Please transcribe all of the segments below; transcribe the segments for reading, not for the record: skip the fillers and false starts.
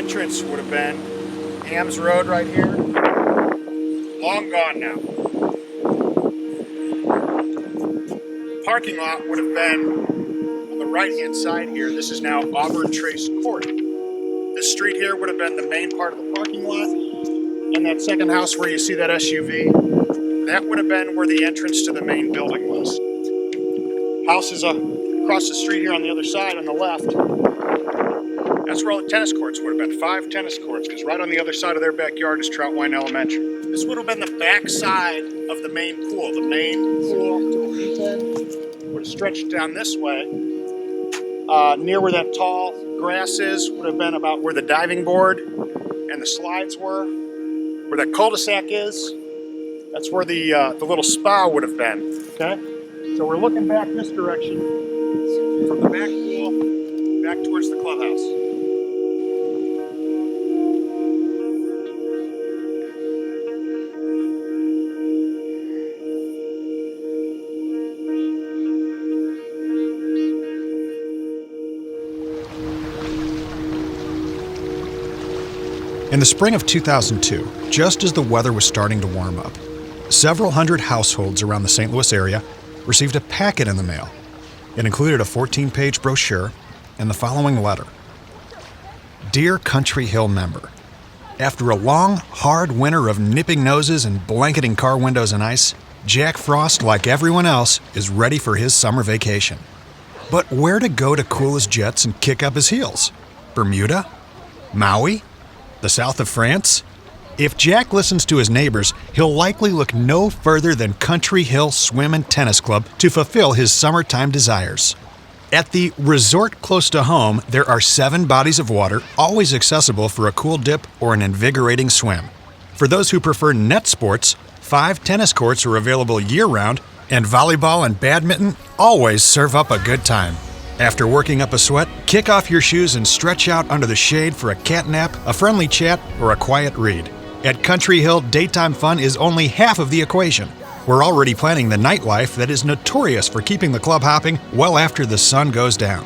entrance would have been. Hams Road right here. Long gone now. Parking lot would have been on the right-hand side here. This is now Auburn Trace Court. This street here would have been the main part of the parking lot. And that second house where you see that SUV, that would have been where the entrance to the main building was. House is across the street here on the other side on the left. That's where all the tennis courts would have been. 5 tennis courts, because right on the other side of their backyard is Troutwine Elementary. This would have been the back side of the main pool. The main pool would have stretched down this way. Near where that tall grass is would have been about where the diving board and the slides were. Where that cul-de-sac is, that's where the little spa would have been. Okay? So we're looking back this direction from the back pool back towards the clubhouse. In the spring of 2002, just as the weather was starting to warm up, several hundred households around the St. Louis area received a packet in the mail. It included a 14-page brochure and the following letter. Dear Country Hill member, after a long, hard winter of nipping noses and blanketing car windows in ice, Jack Frost, like everyone else, is ready for his summer vacation. But where to go to cool his jets and kick up his heels? Bermuda? Maui? The south of France? If Jack listens to his neighbors, he'll likely look no further than Country Hill Swim and Tennis Club to fulfill his summertime desires. At the resort close to home, there are 7 bodies of water, always accessible for a cool dip or an invigorating swim. For those who prefer net sports, 5 tennis courts are available year-round, and volleyball and badminton always serve up a good time. After working up a sweat, kick off your shoes and stretch out under the shade for a cat nap, a friendly chat, or a quiet read. At Country Hill, daytime fun is only half of the equation. We're already planning the nightlife that is notorious for keeping the club hopping well after the sun goes down.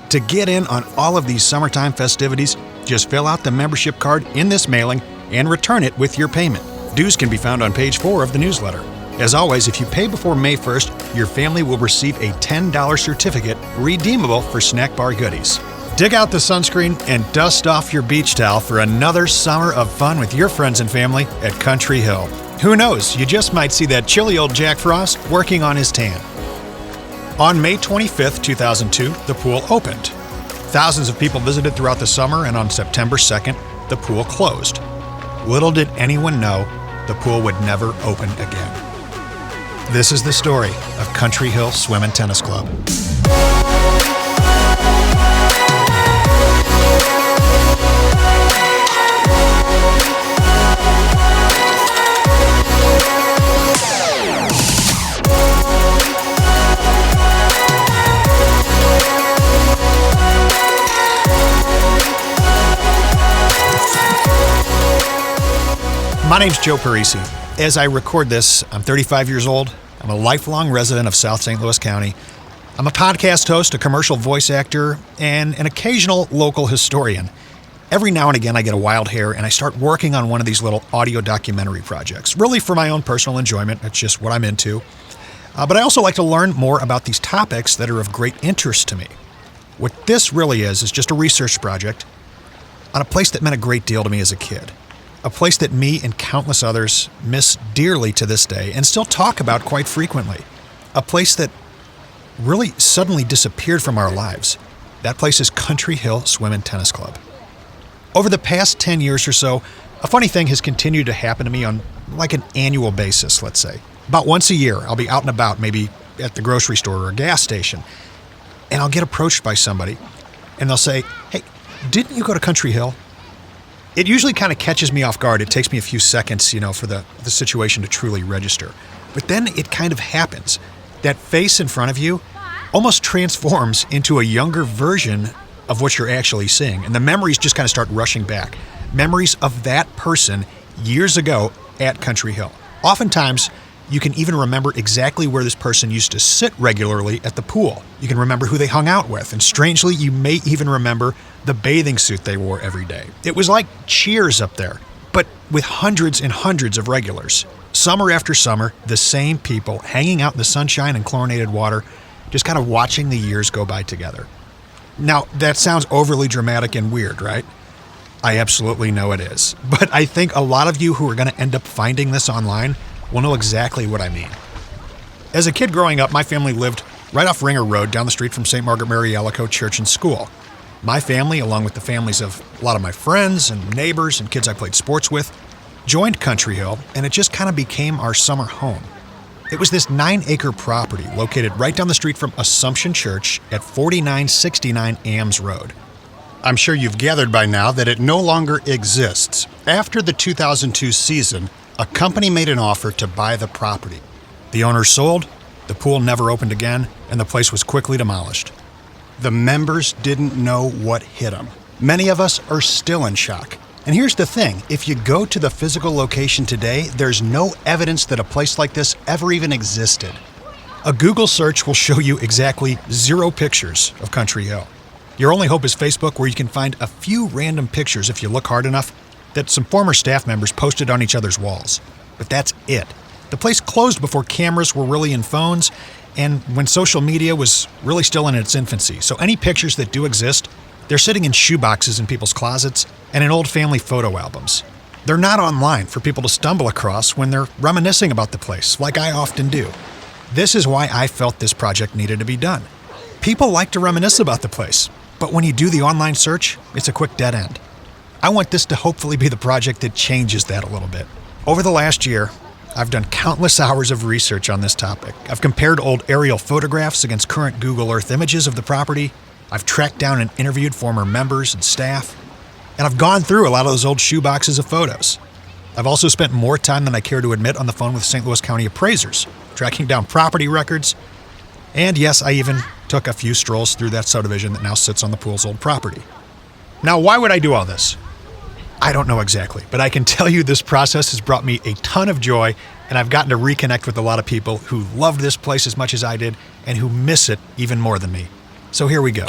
To get in on all of these summertime festivities, just fill out the membership card in this mailing and return it with your payment. Dues can be found on page 4 of the newsletter. As always, if you pay before May 1st, your family will receive a $10 certificate redeemable for snack bar goodies. Dig out the sunscreen and dust off your beach towel for another summer of fun with your friends and family at Country Hill. Who knows, you just might see that chilly old Jack Frost working on his tan. On May 25th, 2002, the pool opened. Thousands of people visited throughout the summer, and on September 2nd, the pool closed. Little did anyone know the pool would never open again. This is the story of Country Hill Swim and Tennis Club. My name's Joe Parisi. As I record this, I'm 35 years old. I'm a lifelong resident of South St. Louis County. I'm a podcast host, a commercial voice actor, and an occasional local historian. Every now and again, I get a wild hair and I start working on one of these little audio documentary projects, really for my own personal enjoyment. That's just what I'm into. But I also like to learn more about these topics that are of great interest to me. What this really is just a research project on a place that meant a great deal to me as a kid. A place that me and countless others miss dearly to this day and still talk about quite frequently. A place that really suddenly disappeared from our lives. That place is Country Hill Swim and Tennis Club. Over the past 10 years or so, a funny thing has continued to happen to me on like an annual basis, let's say. About once a year, I'll be out and about, maybe at the grocery store or a gas station, and I'll get approached by somebody, and they'll say, "Hey, didn't you go to Country Hill?" It usually kind of catches me off guard. It takes me a few seconds, for the situation to truly register. But then it kind of happens. That face in front of you almost transforms into a younger version of what you're actually seeing. And the memories just kind of start rushing back. Memories of that person years ago at Country Hill. Oftentimes, You can even remember exactly where this person used to sit regularly at the pool. You can remember who they hung out with, and strangely, you may even remember the bathing suit they wore every day. It was like Cheers up there, but with hundreds and hundreds of regulars. Summer after summer, the same people hanging out in the sunshine and chlorinated water, just kind of watching the years go by together. Now, that sounds overly dramatic and weird, right? I absolutely know it is. But I think a lot of you who are going to end up finding this online will know exactly what I mean. As a kid growing up, my family lived right off Ringer Road down the street from St. Margaret Mary Alacoque Church and School. My family, along with the families of a lot of my friends and neighbors and kids I played sports with, joined Country Hill, and it just kind of became our summer home. It was this 9-acre property located right down the street from Assumption Church at 4969 Ames Road. I'm sure you've gathered by now that it no longer exists. After the 2002 season, a company made an offer to buy the property. The owners sold, the pool never opened again, and the place was quickly demolished. The members didn't know what hit them. Many of us are still in shock. And here's the thing, if you go to the physical location today, there's no evidence that a place like this ever even existed. A Google search will show you exactly 0 pictures of Country Hill. Your only hope is Facebook, where you can find a few random pictures if you look hard enough that some former staff members posted on each other's walls. But that's it. The place closed before cameras were really in phones and when social media was really still in its infancy. So any pictures that do exist, they're sitting in shoeboxes in people's closets and in old family photo albums. They're not online for people to stumble across when they're reminiscing about the place, like I often do. This is why I felt this project needed to be done. People like to reminisce about the place, but when you do the online search, it's a quick dead end. I want this to hopefully be the project that changes that a little bit. Over the last year, I've done countless hours of research on this topic. I've compared old aerial photographs against current Google Earth images of the property. I've tracked down and interviewed former members and staff. And I've gone through a lot of those old shoeboxes of photos. I've also spent more time than I care to admit on the phone with St. Louis County appraisers, tracking down property records. And yes, I even took a few strolls through that subdivision that now sits on the pool's old property. Now, why would I do all this? I don't know exactly, but I can tell you this process has brought me a ton of joy, and I've gotten to reconnect with a lot of people who loved this place as much as I did and who miss it even more than me. So here we go.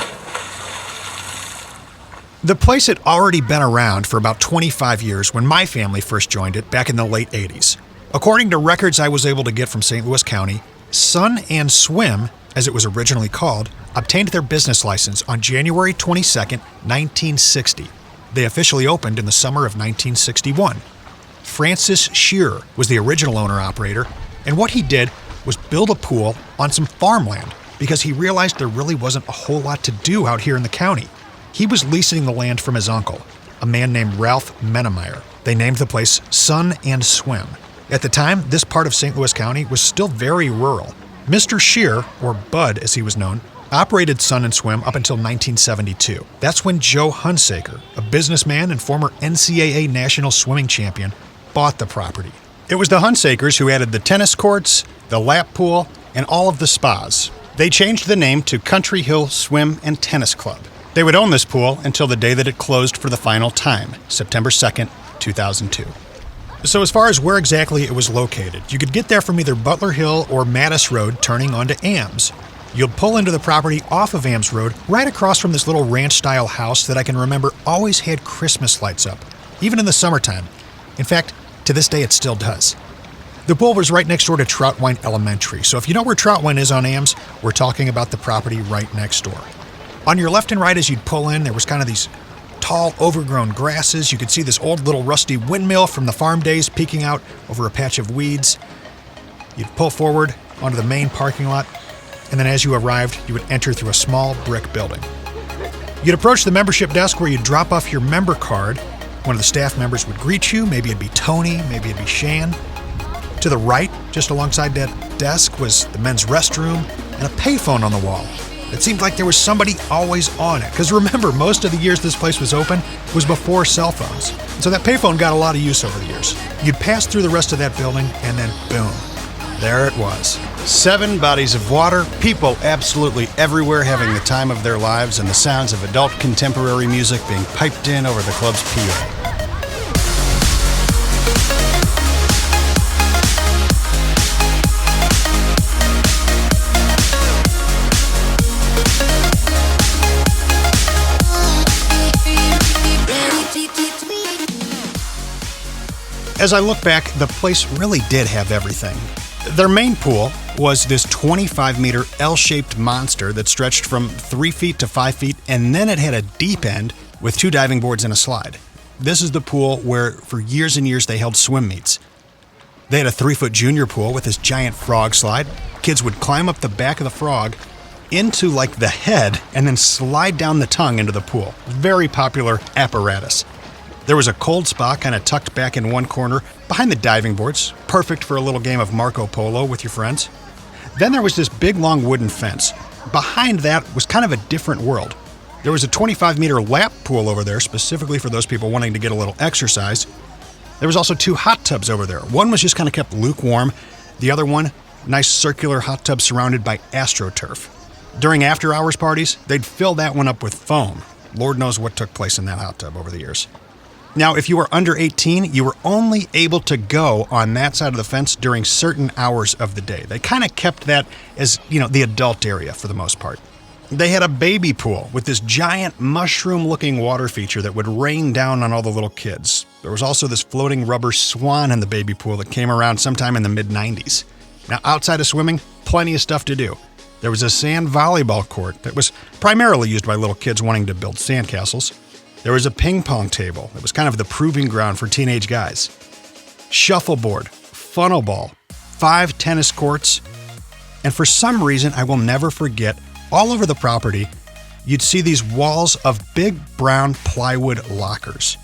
The place had already been around for about 25 years when my family first joined it back in the late 80s. According to records I was able to get from St. Louis County, Sun and Swim, as it was originally called, obtained their business license on January 22, 1960. They officially opened in the summer of 1961. Francis Shearer was the original owner-operator, and what he did was build a pool on some farmland because he realized there really wasn't a whole lot to do out here in the county. He was leasing the land from his uncle, a man named Ralph Mennemeyer. They named the place Sun and Swim. At the time, this part of St. Louis County was still very rural. Mr. Shearer, or Bud as he was known, operated Sun and Swim up until 1972. That's when Joe Hunsaker, a businessman and former NCAA national swimming champion, bought the property. It was the Hunsakers who added the tennis courts, the lap pool, and all of the spas. They changed the name to Country Hill Swim and Tennis Club. They would own this pool until the day that it closed for the final time, September 2nd, 2002. So as far as where exactly it was located, you could get there from either Butler Hill or Mattis Road turning onto Ames. You'll pull into the property off of Ames Road, right across from this little ranch-style house that I can remember always had Christmas lights up, even in the summertime. In fact, to this day it still does. The pool was right next door to Troutwine Elementary, so if you know where Troutwine is on Ames, we're talking about the property right next door. On your left and right as you'd pull in, there was kind of these tall, overgrown grasses. You could see this old little rusty windmill from the farm days peeking out over a patch of weeds. You'd pull forward onto the main parking lot, and then as you arrived, you would enter through a small brick building. You'd approach the membership desk where you'd drop off your member card. One of the staff members would greet you. Maybe it'd be Tony, maybe it'd be Shan. To the right, just alongside that desk, was the men's restroom and a payphone on the wall. It seemed like there was somebody always on it, because remember, most of the years this place was open was before cell phones. So that payphone got a lot of use over the years. You'd pass through the rest of that building, and then boom, there it was. 7 bodies of water, people absolutely everywhere having the time of their lives, and the sounds of adult contemporary music being piped in over the club's PA. As I look back, the place really did have everything. Their main pool was this 25-meter L-shaped monster that stretched from 3 feet to 5 feet, and then it had a deep end with 2 diving boards and a slide. This is the pool where, for years and years, they held swim meets. They had a 3-foot junior pool with this giant frog slide. Kids would climb up the back of the frog into like the head and then slide down the tongue into the pool. Very popular apparatus. There was a cold spa kind of tucked back in one corner behind the diving boards, perfect for a little game of Marco Polo with your friends. Then there was this big long wooden fence. Behind that was kind of a different world. There was a 25-meter lap pool over there specifically for those people wanting to get a little exercise. There was also 2 hot tubs over there. One was just kind of kept lukewarm. The other one, nice circular hot tub surrounded by AstroTurf. During after-hours parties, they'd fill that one up with foam. Lord knows what took place in that hot tub over the years. Now, if you were under 18, you were only able to go on that side of the fence during certain hours of the day. They kind of kept that as, the adult area for the most part. They had a baby pool with this giant mushroom-looking water feature that would rain down on all the little kids. There was also this floating rubber swan in the baby pool that came around sometime in the mid-90s. Now, outside of swimming, plenty of stuff to do. There was a sand volleyball court that was primarily used by little kids wanting to build sandcastles. There was a ping pong table that was kind of the proving ground for teenage guys. Shuffleboard, funnel ball, 5 tennis courts, and for some reason I will never forget, all over the property, you'd see these walls of big brown plywood lockers.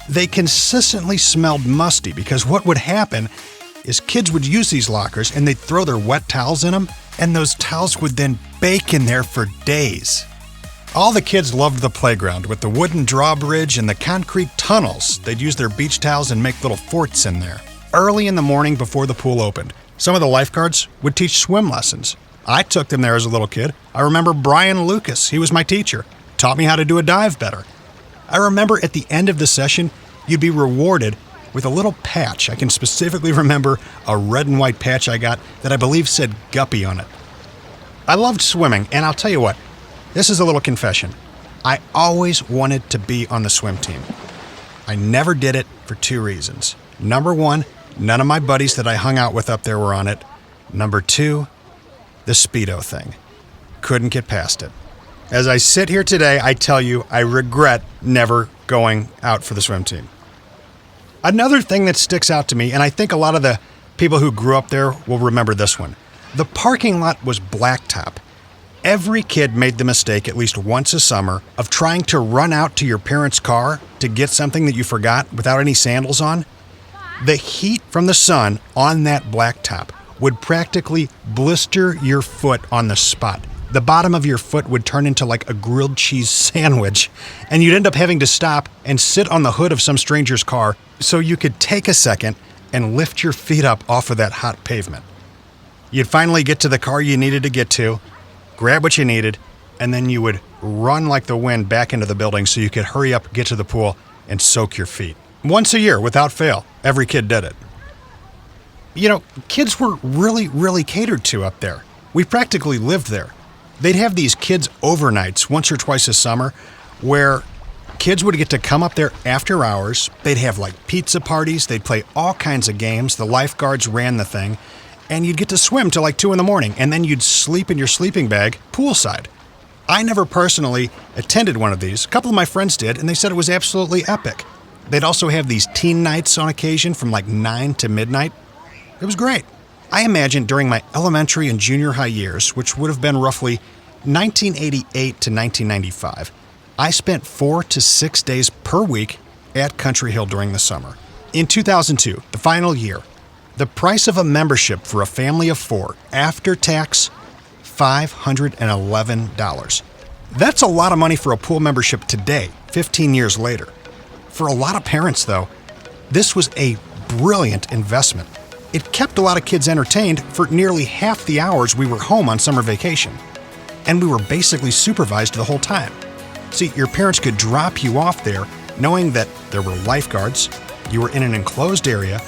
They consistently smelled musty because what would happen is kids would use these lockers and they'd throw their wet towels in them, and those towels would then bake in there for days. All the kids loved the playground with the wooden drawbridge and the concrete tunnels. They'd use their beach towels and make little forts in there. Early in the morning before the pool opened, some of the lifeguards would teach swim lessons. I took them there as a little kid. I remember Brian Lucas, he was my teacher, taught me how to do a dive better. I remember at the end of the session, you'd be rewarded with a little patch. I can specifically remember a red and white patch I got that I believe said Guppy on it. I loved swimming, and I'll tell you what, this is a little confession. I always wanted to be on the swim team. I never did it for 2 reasons. Number 1, none of my buddies that I hung out with up there were on it. Number 2, the Speedo thing. Couldn't get past it. As I sit here today, I tell you, I regret never going out for the swim team. Another thing that sticks out to me, and I think a lot of the people who grew up there will remember this one. The parking lot was blacktop. Every kid made the mistake at least once a summer of trying to run out to your parents' car to get something that you forgot without any sandals on. The heat from the sun on that blacktop would practically blister your foot on the spot. The bottom of your foot would turn into like a grilled cheese sandwich, and you'd end up having to stop and sit on the hood of some stranger's car so you could take a second and lift your feet up off of that hot pavement. You'd finally get to the car you needed to get to, grab what you needed, and then you would run like the wind back into the building so you could hurry up, get to the pool, and soak your feet. Once a year, without fail, every kid did it. Kids were really catered to up there. We practically lived there. They'd have these kids overnights once or twice a summer where kids would get to come up there after hours. They'd have like pizza parties. They'd play all kinds of games. The lifeguards ran the thing. And you'd get to swim till like 2 a.m, and then you'd sleep in your sleeping bag poolside. I never personally attended one of these. A couple of my friends did, and they said it was absolutely epic. They'd also have these teen nights on occasion from like 9 to midnight. It was great. I imagine during my elementary and junior high years, which would have been roughly 1988 to 1995, I spent 4 to 6 days per week at Country Hill during the summer. In 2002, the final year, the price of a membership for a family of 4, after tax, $511. That's a lot of money for a pool membership today, 15 years later. For a lot of parents, though, this was a brilliant investment. It kept a lot of kids entertained for nearly half the hours we were home on summer vacation. And we were basically supervised the whole time. See, your parents could drop you off there knowing that there were lifeguards, you were in an enclosed area,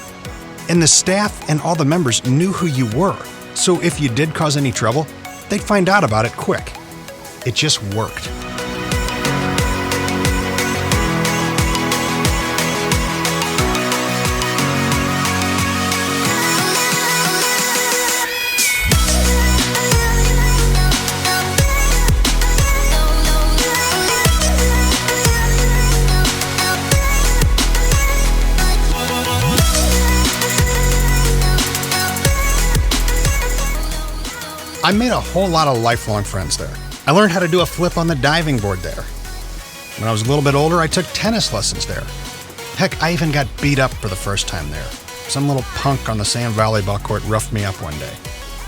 and the staff and all the members knew who you were. So if you did cause any trouble, they'd find out about it quick. It just worked. I made a whole lot of lifelong friends there. I learned how to do a flip on the diving board there. When I was a little bit older, I took tennis lessons there. Heck, I even got beat up for the first time there. Some little punk on the sand volleyball court roughed me up one day.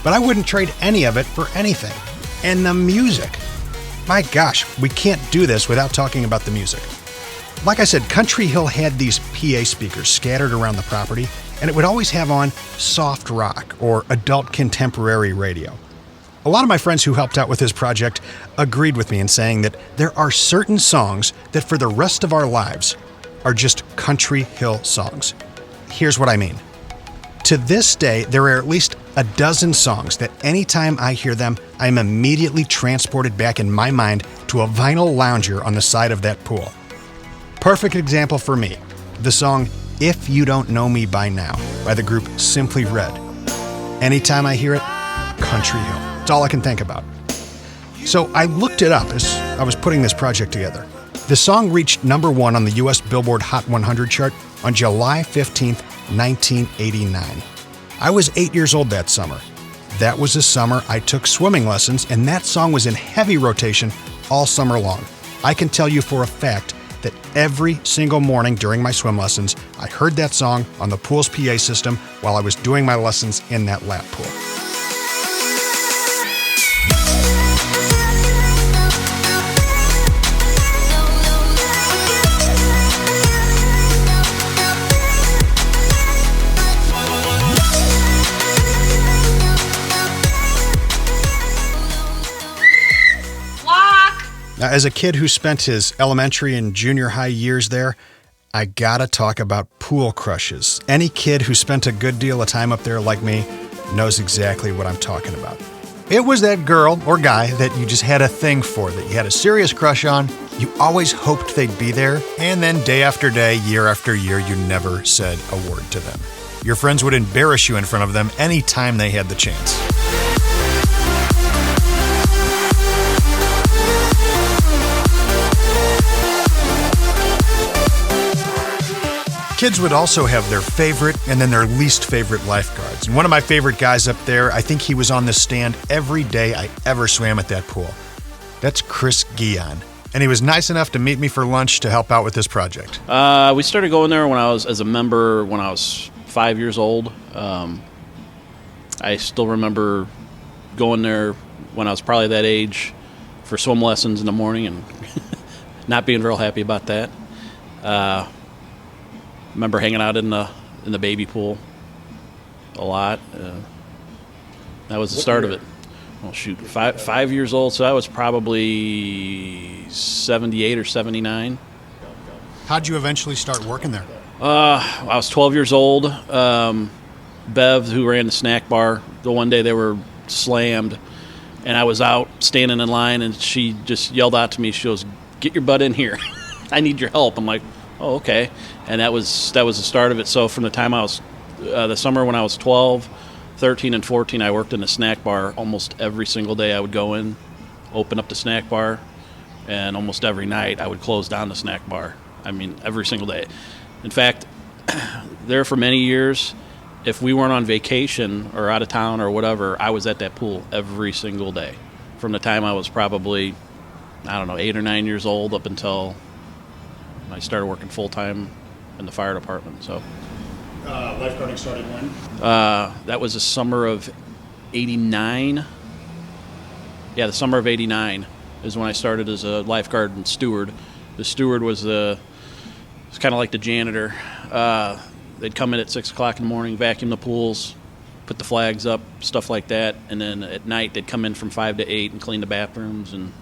But I wouldn't trade any of it for anything. And the music. My gosh, we can't do this without talking about the music. Like I said, Country Hill had these PA speakers scattered around the property, and it would always have on soft rock or adult contemporary radio. A lot of my friends who helped out with this project agreed with me in saying that there are certain songs that for the rest of our lives are just Country Hill songs. Here's what I mean. To this day, there are at least a dozen songs that anytime I hear them, I am immediately transported back in my mind to a vinyl lounger on the side of that pool. Perfect example for me, the song If You Don't Know Me By Now by the group Simply Red. Anytime I hear it, Country Hill. It's all I can think about. So I looked it up as I was putting this project together. The song reached #1 on the US Billboard Hot 100 chart on July 15th, 1989. I was 8 years old that summer. That was the summer I took swimming lessons, and that song was in heavy rotation all summer long. I can tell you for a fact that every single morning during my swim lessons, I heard that song on the pool's PA system while I was doing my lessons in that lap pool. Now, as a kid who spent his elementary and junior high years there, I gotta talk about pool crushes. Any kid who spent a good deal of time up there like me knows exactly what I'm talking about. It was that girl or guy that you just had a thing for, that you had a serious crush on, you always hoped they'd be there, and then day after day, year after year, you never said a word to them. Your friends would embarrass you in front of them any time they had the chance. Kids would also have their favorite and then their least favorite lifeguards. And one of my favorite guys up there, I think he was on the stand every day I ever swam at that pool. That's Chris Guion. And he was nice enough to meet me for lunch to help out with this project. We started going there when I was, as a member, when I was 5 years old. I still remember going there when I was probably that age for swim lessons in the morning and not being real happy about that. Remember hanging out in the baby pool a lot. That was the start of it. Oh shoot, 5 years old, so that was probably 78 or 79. How'd you eventually start working there? I was 12 years old. Bev, who ran the snack bar, the one day they were slammed, and I was out standing in line, and she just yelled out to me. She goes, "Get your butt in here. I need your help." I'm like, "Oh, okay." And that was the start of it. So from the time I was, the summer when I was 12, 13, and 14, I worked in the snack bar almost every single day. I would go in, open up the snack bar, and almost every night I would close down the snack bar. I mean, every single day. In fact, there for many years, if we weren't on vacation or out of town or whatever, I was at that pool every single day. From the time I was probably, 8 or 9 years old up until I started working full-time in the fire department. So Lifeguarding started when? that was the summer of 89. Yeah, the summer of 89 is when I started as a lifeguard and steward. The steward was kind of like the janitor. They'd come in at 6 o'clock in the morning, vacuum the pools, put the flags up, stuff like that. And then at night they'd come in from 5 to 8 and clean the bathrooms and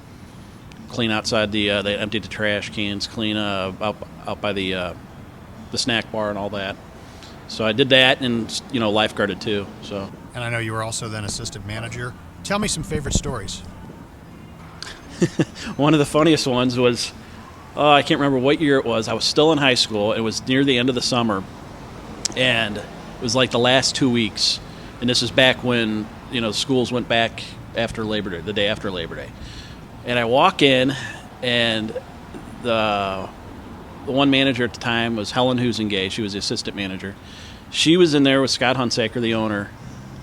clean outside they emptied the trash cans, clean out by the snack bar and all that. So I did that and, lifeguarded too. So. And I know you were also then assistant manager. Tell me some favorite stories. One of the funniest ones was, I can't remember what year it was. I was still in high school. It was near the end of the summer. And it was like the last 2 weeks. And this is back when, schools went back after Labor Day, the day after Labor Day. And I walk in, and the one manager at the time was Helen Huizinga. She was the assistant manager. She was in there with Scott Hunsaker, the owner,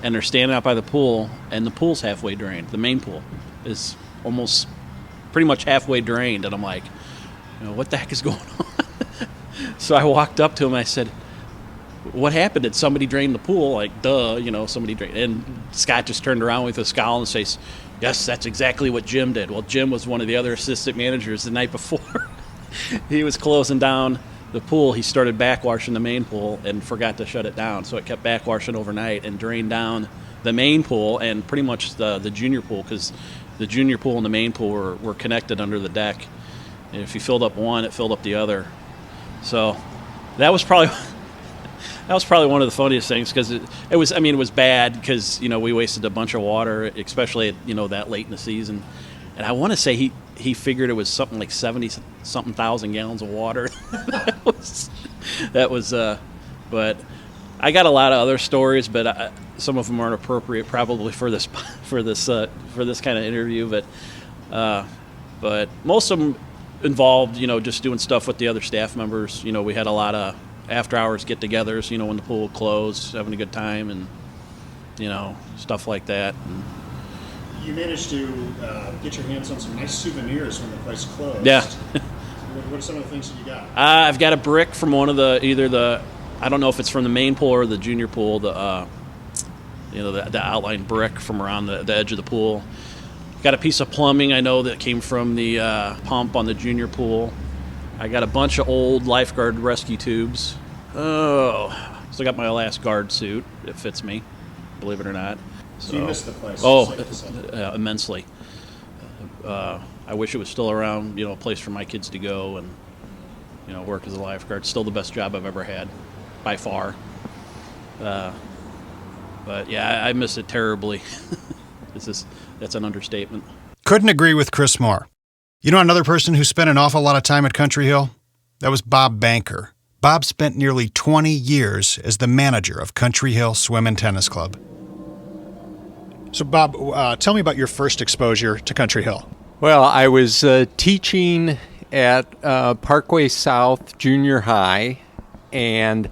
and they're standing out by the pool, and the pool's halfway drained. The main pool is almost pretty much halfway drained, and I'm like, what the heck is going on? So I walked up to him and I said, what happened? Did somebody drain the pool? Like, duh, somebody drained. And Scott just turned around with a scowl and says, yes, that's exactly what Jim did. Well, Jim was one of the other assistant managers the night before. He was closing down the pool. He started backwashing the main pool and forgot to shut it down. So it kept backwashing overnight and drained down the main pool and pretty much the junior pool, because the junior pool and the main pool were connected under the deck. And if you filled up one, it filled up the other. So that was probably one of the funniest things, because it was bad because we wasted a bunch of water, especially at that late in the season. And I want to say he figured it was something like 70-something thousand gallons of water. that was but I got a lot of other stories, but some of them aren't appropriate probably for this kind of interview. But most of them involved just doing stuff with the other staff members. We had a lot of after hours get-togethers. When the pool closed, having a good time and stuff like that. And you managed to get your hands on some nice souvenirs when the place closed. Yeah. What are some of the things that you got? I've got a brick from one of the I don't know if it's from the main pool or the junior pool. The outline brick from around the edge of the pool. Got a piece of plumbing I know that came from the pump on the junior pool. I got a bunch of old lifeguard rescue tubes. Oh, still got my last guard suit. It fits me, believe it or not. So you missed the place. Oh, immensely. I wish it was still around, a place for my kids to go and, work as a lifeguard. Still the best job I've ever had, by far. But yeah, I miss it terribly. That's an understatement. Couldn't agree with Chris more. Another person who spent an awful lot of time at Country Hill? That was Bob Banker. Bob spent nearly 20 years as the manager of Country Hill Swim and Tennis Club. So, Bob, tell me about your first exposure to Country Hill. Well, I was teaching at Parkway South Junior High, and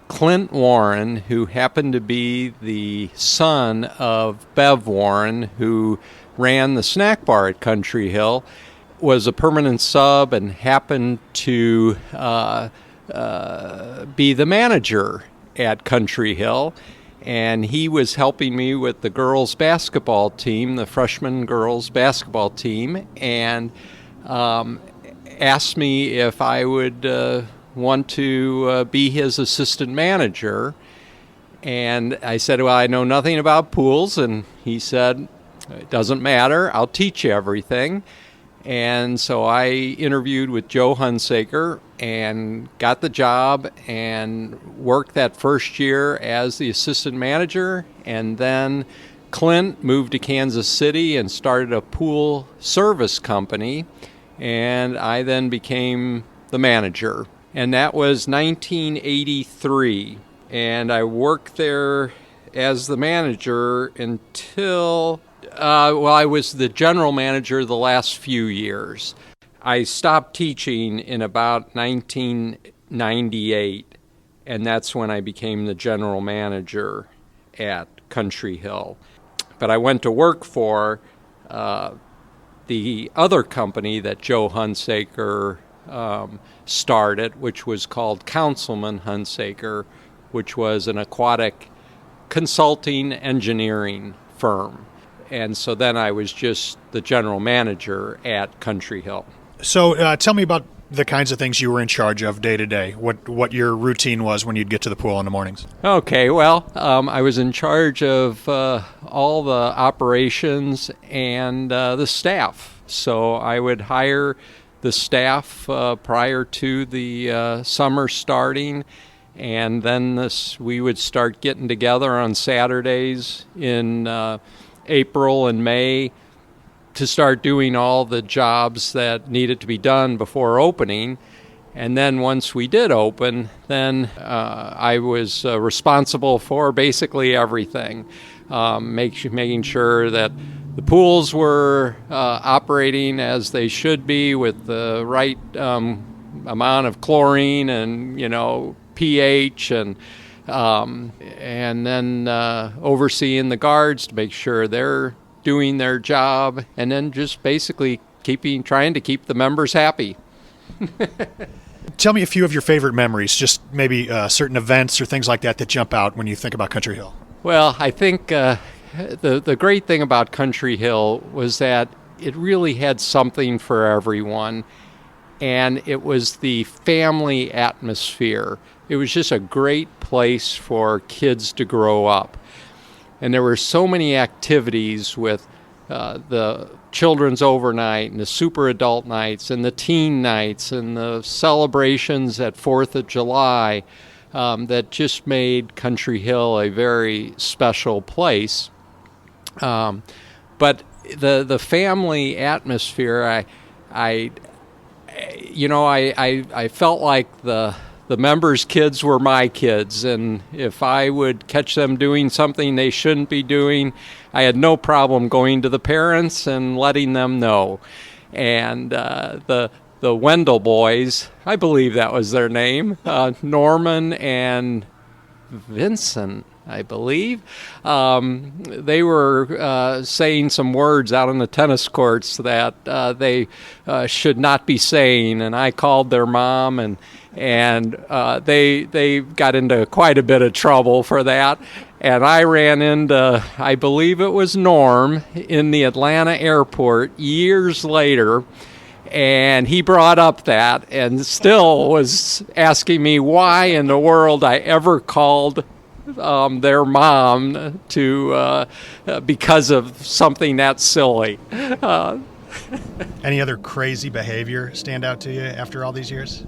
Clint Warren, who happened to be the son of Bev Warren, who ran the snack bar at Country Hill, was a permanent sub and happened to be the manager at Country Hill. And he was helping me with the girls' basketball team, the freshman girls' basketball team, and asked me if I would want to be his assistant manager. And I said, well, I know nothing about pools. And he said, it doesn't matter, I'll teach you everything. And so I interviewed with Joe Hunsaker and got the job and worked that first year as the assistant manager. And then Clint moved to Kansas City and started a pool service company. And I then became the manager. And that was 1983. And I worked there as the manager until... I was the general manager the last few years. I stopped teaching in about 1998, and that's when I became the general manager at Country Hill. But I went to work for the other company that Joe Hunsaker started, which was called Councilman Hunsaker, which was an aquatic consulting engineering firm. And so then I was just the general manager at Country Hill. So tell me about the kinds of things you were in charge of day to day, what your routine was when you'd get to the pool in the mornings. Okay, well, I was in charge of all the operations and the staff. So I would hire the staff prior to the summer starting, and then we would start getting together on Saturdays in April and May to start doing all the jobs that needed to be done before opening. And then once we did open, then I was responsible for basically everything, making sure that the pools were operating as they should be with the right amount of chlorine and, pH, and and then overseeing the guards to make sure they're doing their job, and then just basically trying to keep the members happy. Tell me a few of your favorite memories, just maybe certain events or things like that jump out when you think about Country Hill. Well, I think the great thing about Country Hill was that it really had something for everyone, and it was the family atmosphere. It was just a great place for kids to grow up. And there were so many activities with the children's overnight and the super adult nights and the teen nights and the celebrations at 4th of July that just made Country Hill a very special place. But the family atmosphere, I felt like the members' kids were my kids, and if I would catch them doing something they shouldn't be doing, I had no problem going to the parents and letting them know. And the Wendell boys, I believe that was their name, Norman and Vincent, I believe, they were saying some words out on the tennis courts that they should not be saying, and I called their mom, and they got into quite a bit of trouble for that. And I ran into, I believe it was Norm, in the Atlanta airport years later, and he brought up that and still was asking me why in the world I ever called their mom to because of something that silly. Any other crazy behavior stand out to you after all these years?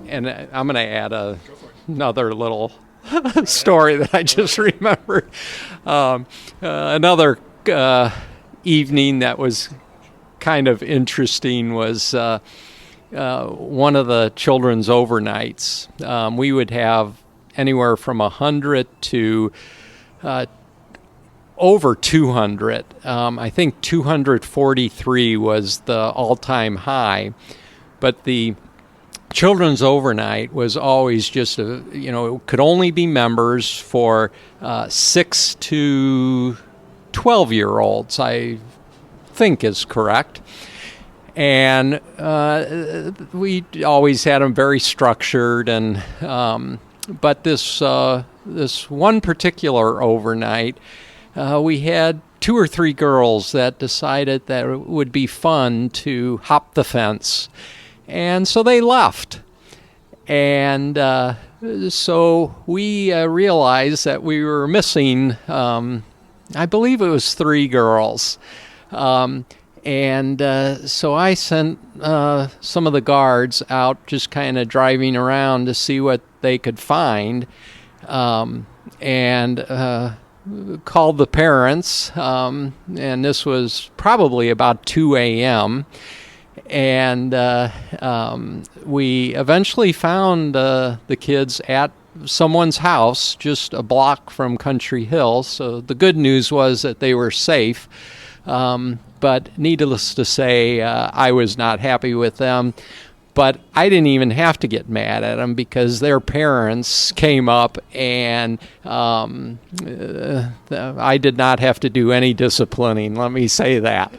And I'm going to add another little story that I just remembered. Another evening that was kind of interesting was one of the children's overnights. We would have anywhere from 100 to over 200. I think 243 was the all-time high. But the children's overnight was always just it could only be members for 6 to 12-year-olds, I think is correct. And we always had them very structured, and but this one particular overnight, we had 2 or 3 girls that decided that it would be fun to hop the fence. And so they left. And so we realized that we were missing, I believe it was 3 girls. And so I sent some of the guards out just kind of driving around to see what they could find, and called the parents. And this was probably about 2 a.m., and we eventually found the kids at someone's house just a block from Country Hill. So the good news was that they were safe. But needless to say, I was not happy with them. But I didn't even have to get mad at them because their parents came up, and I did not have to do any disciplining, let me say that.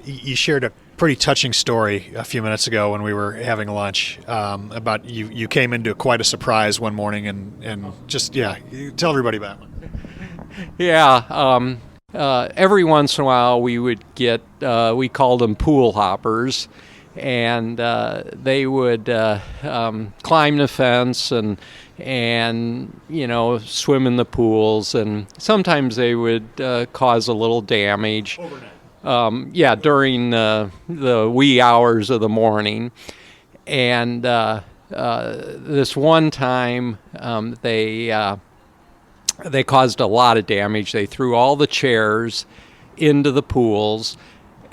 You shared a pretty touching story a few minutes ago when we were having lunch about you came into quite a surprise one morning, and just, tell everybody about it. Yeah, every once in a while we would get, we called them pool hoppers, and they would climb the fence and swim in the pools, and sometimes they would cause a little damage. Overnight. During the wee hours of the morning. And this one time they caused a lot of damage. They threw all the chairs into the pools,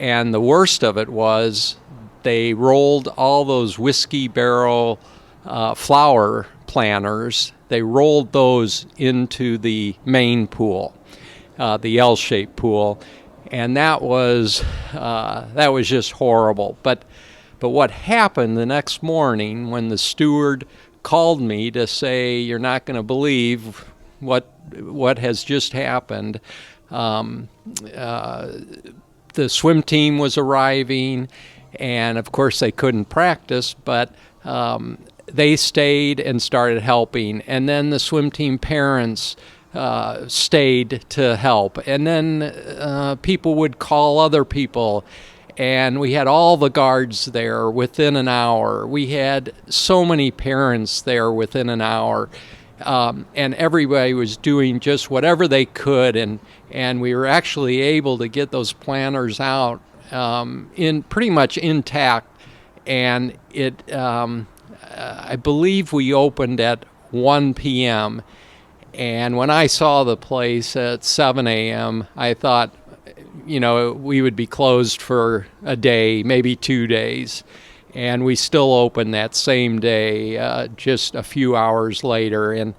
and the worst of it was they rolled all those whiskey barrel flower planters. They rolled those into the main pool, the L-shaped pool. And that was just horrible. But But what happened the next morning when the steward called me to say, "You're not going to believe what has just happened." The swim team was arriving, and of course they couldn't practice, but they stayed and started helping. And then the swim team parents stayed to help. And then people would call other people. And we had all the guards there within an hour. We had so many parents there within an hour. And everybody was doing just whatever they could. And we were actually able to get those planters out in pretty much intact. And I believe we opened at 1 p.m. And when I saw the place at 7 a.m., I thought, we would be closed for a day, maybe 2 days. And we still opened that same day, just a few hours later. And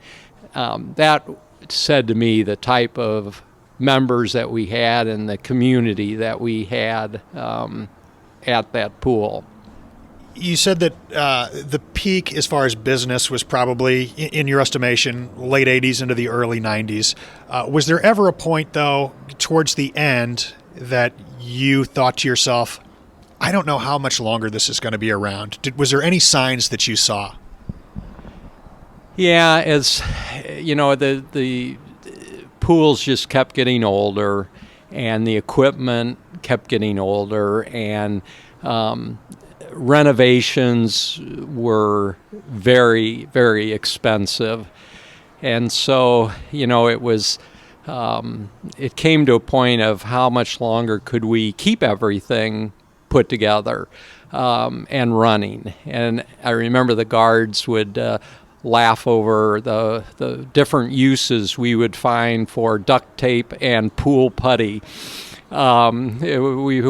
that said to me the type of members that we had and the community that we had at that pool. You said that the peak as far as business was probably, in your estimation, late 80s into the early 90s. Was there ever a point, though, towards the end that you thought to yourself, I don't know how much longer this is going to be around? Was there any signs that you saw? Yeah, as the pools just kept getting older, and the equipment kept getting older, and renovations were very, very expensive. And so, it was, it came to a point of how much longer could we keep everything put together and running. And I remember the guards would laugh over the different uses we would find for duct tape and pool putty. We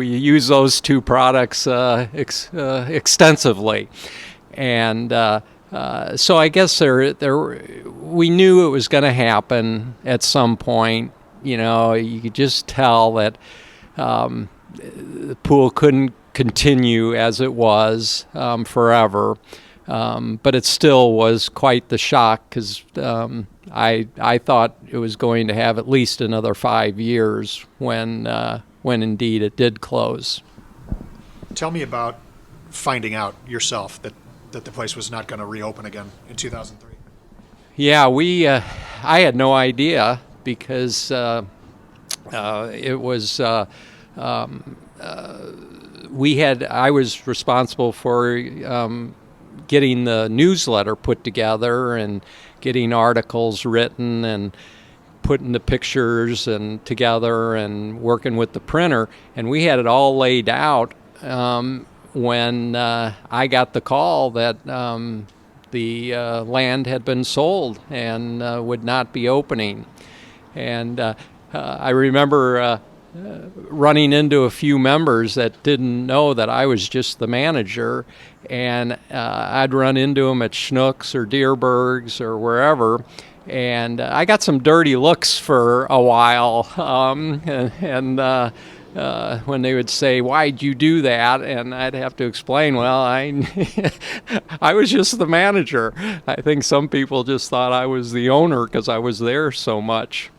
use those two products extensively, and so I guess we knew it was going to happen at some point. You could just tell that the pool couldn't continue as it was forever, but it still was quite the shock because I thought it was going to have at least another 5 years when indeed it did close. Tell me about finding out yourself that the place was not going to reopen again in 2003. Yeah, I had no idea because it was I was responsible for getting the newsletter put together and getting articles written and putting the pictures and together and working with the printer, and we had it all laid out when I got the call that the land had been sold and would not be opening. And I remember running into a few members that didn't know that I was just the manager, and I'd run into them at Schnucks or Deerberg's or wherever, and I got some dirty looks for a while, when they would say, "Why'd you do that?" And I'd have to explain, well, I was just the manager. I think some people just thought I was the owner because I was there so much.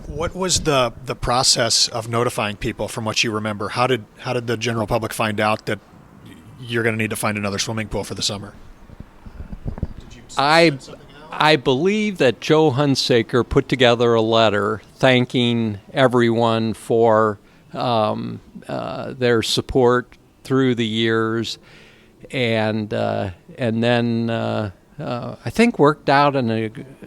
What was the process of notifying people from what you remember? How did the general public find out that you're going to need to find another swimming pool for the summer? Did you send something out? I believe that Joe Hunsaker put together a letter thanking everyone for their support through the years, and then I think worked out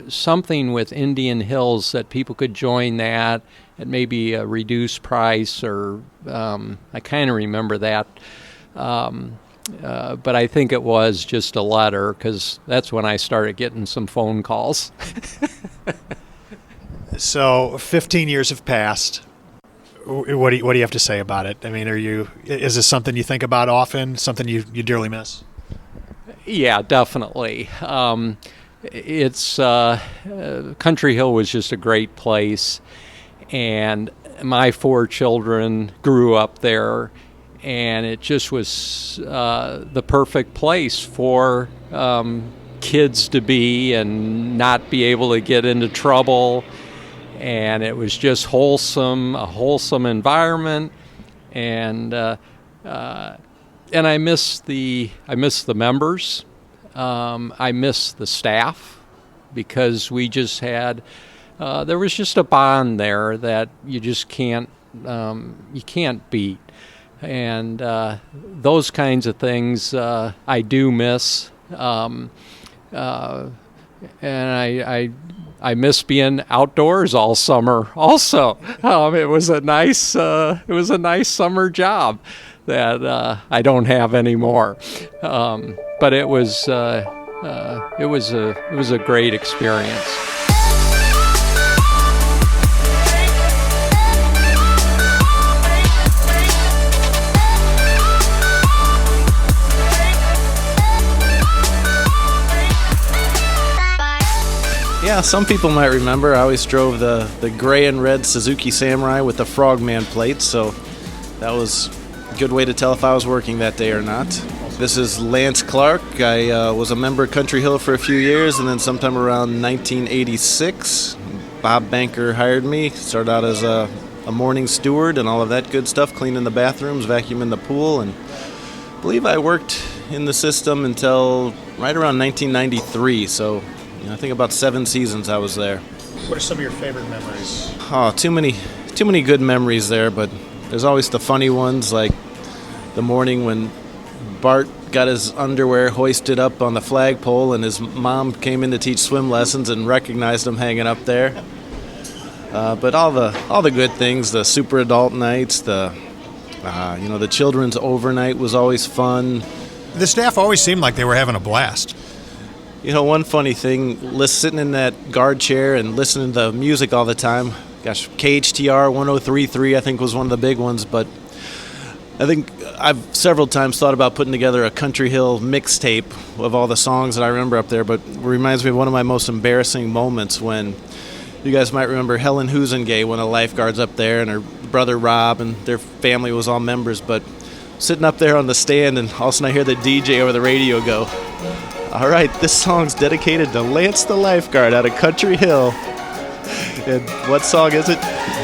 something with Indian Hills that people could join that at maybe a reduced price, or I kind of remember that. But I think it was just a letter because that's when I started getting some phone calls. So 15 years have passed. What do you have to say about it? I mean, is this something you think about often, something you dearly miss? Yeah, definitely. It's Country Hill was just a great place, and my 4 children grew up there, and it just was the perfect place for kids to be and not be able to get into trouble. And it was just a wholesome environment, and I miss the members. I miss the staff, because we just had there was just a bond there that you just can't beat, and those kinds of things I do miss, and I miss being outdoors all summer. Also, it was a nice summer job that I don't have anymore. But it was a great experience. Yeah, some people might remember I always drove the gray and red Suzuki Samurai with the Frogman plate, so that was a good way to tell if I was working that day or not. This is Lance Clark. I was a member of Country Hill for a few years, and then sometime around 1986, Bob Banker hired me. Started out as a morning steward and all of that good stuff, cleaning the bathrooms, vacuuming the pool, and I believe I worked in the system until right around 1993, so I think about 7 seasons I was there. What are some of your favorite memories? Oh, too many good memories there, but there's always the funny ones, like the morning when Bart got his underwear hoisted up on the flagpole and his mom came in to teach swim lessons and recognized him hanging up there. But all the good things, the super adult nights, the children's overnight was always fun. The staff always seemed like they were having a blast. One funny thing, sitting in that guard chair and listening to the music all the time. Gosh, KHTR 1033 I think was one of the big ones, but I think I've several times thought about putting together a Country Hill mixtape of all the songs that I remember up there, but it reminds me of one of my most embarrassing moments when you guys might remember Helen Husengay, one of the lifeguards up there, and her brother Rob, and their family was all members, but sitting up there on the stand, and all of a sudden I hear the DJ over the radio go, "All right, this song's dedicated to Lance the lifeguard out of Country Hill." And what song is it?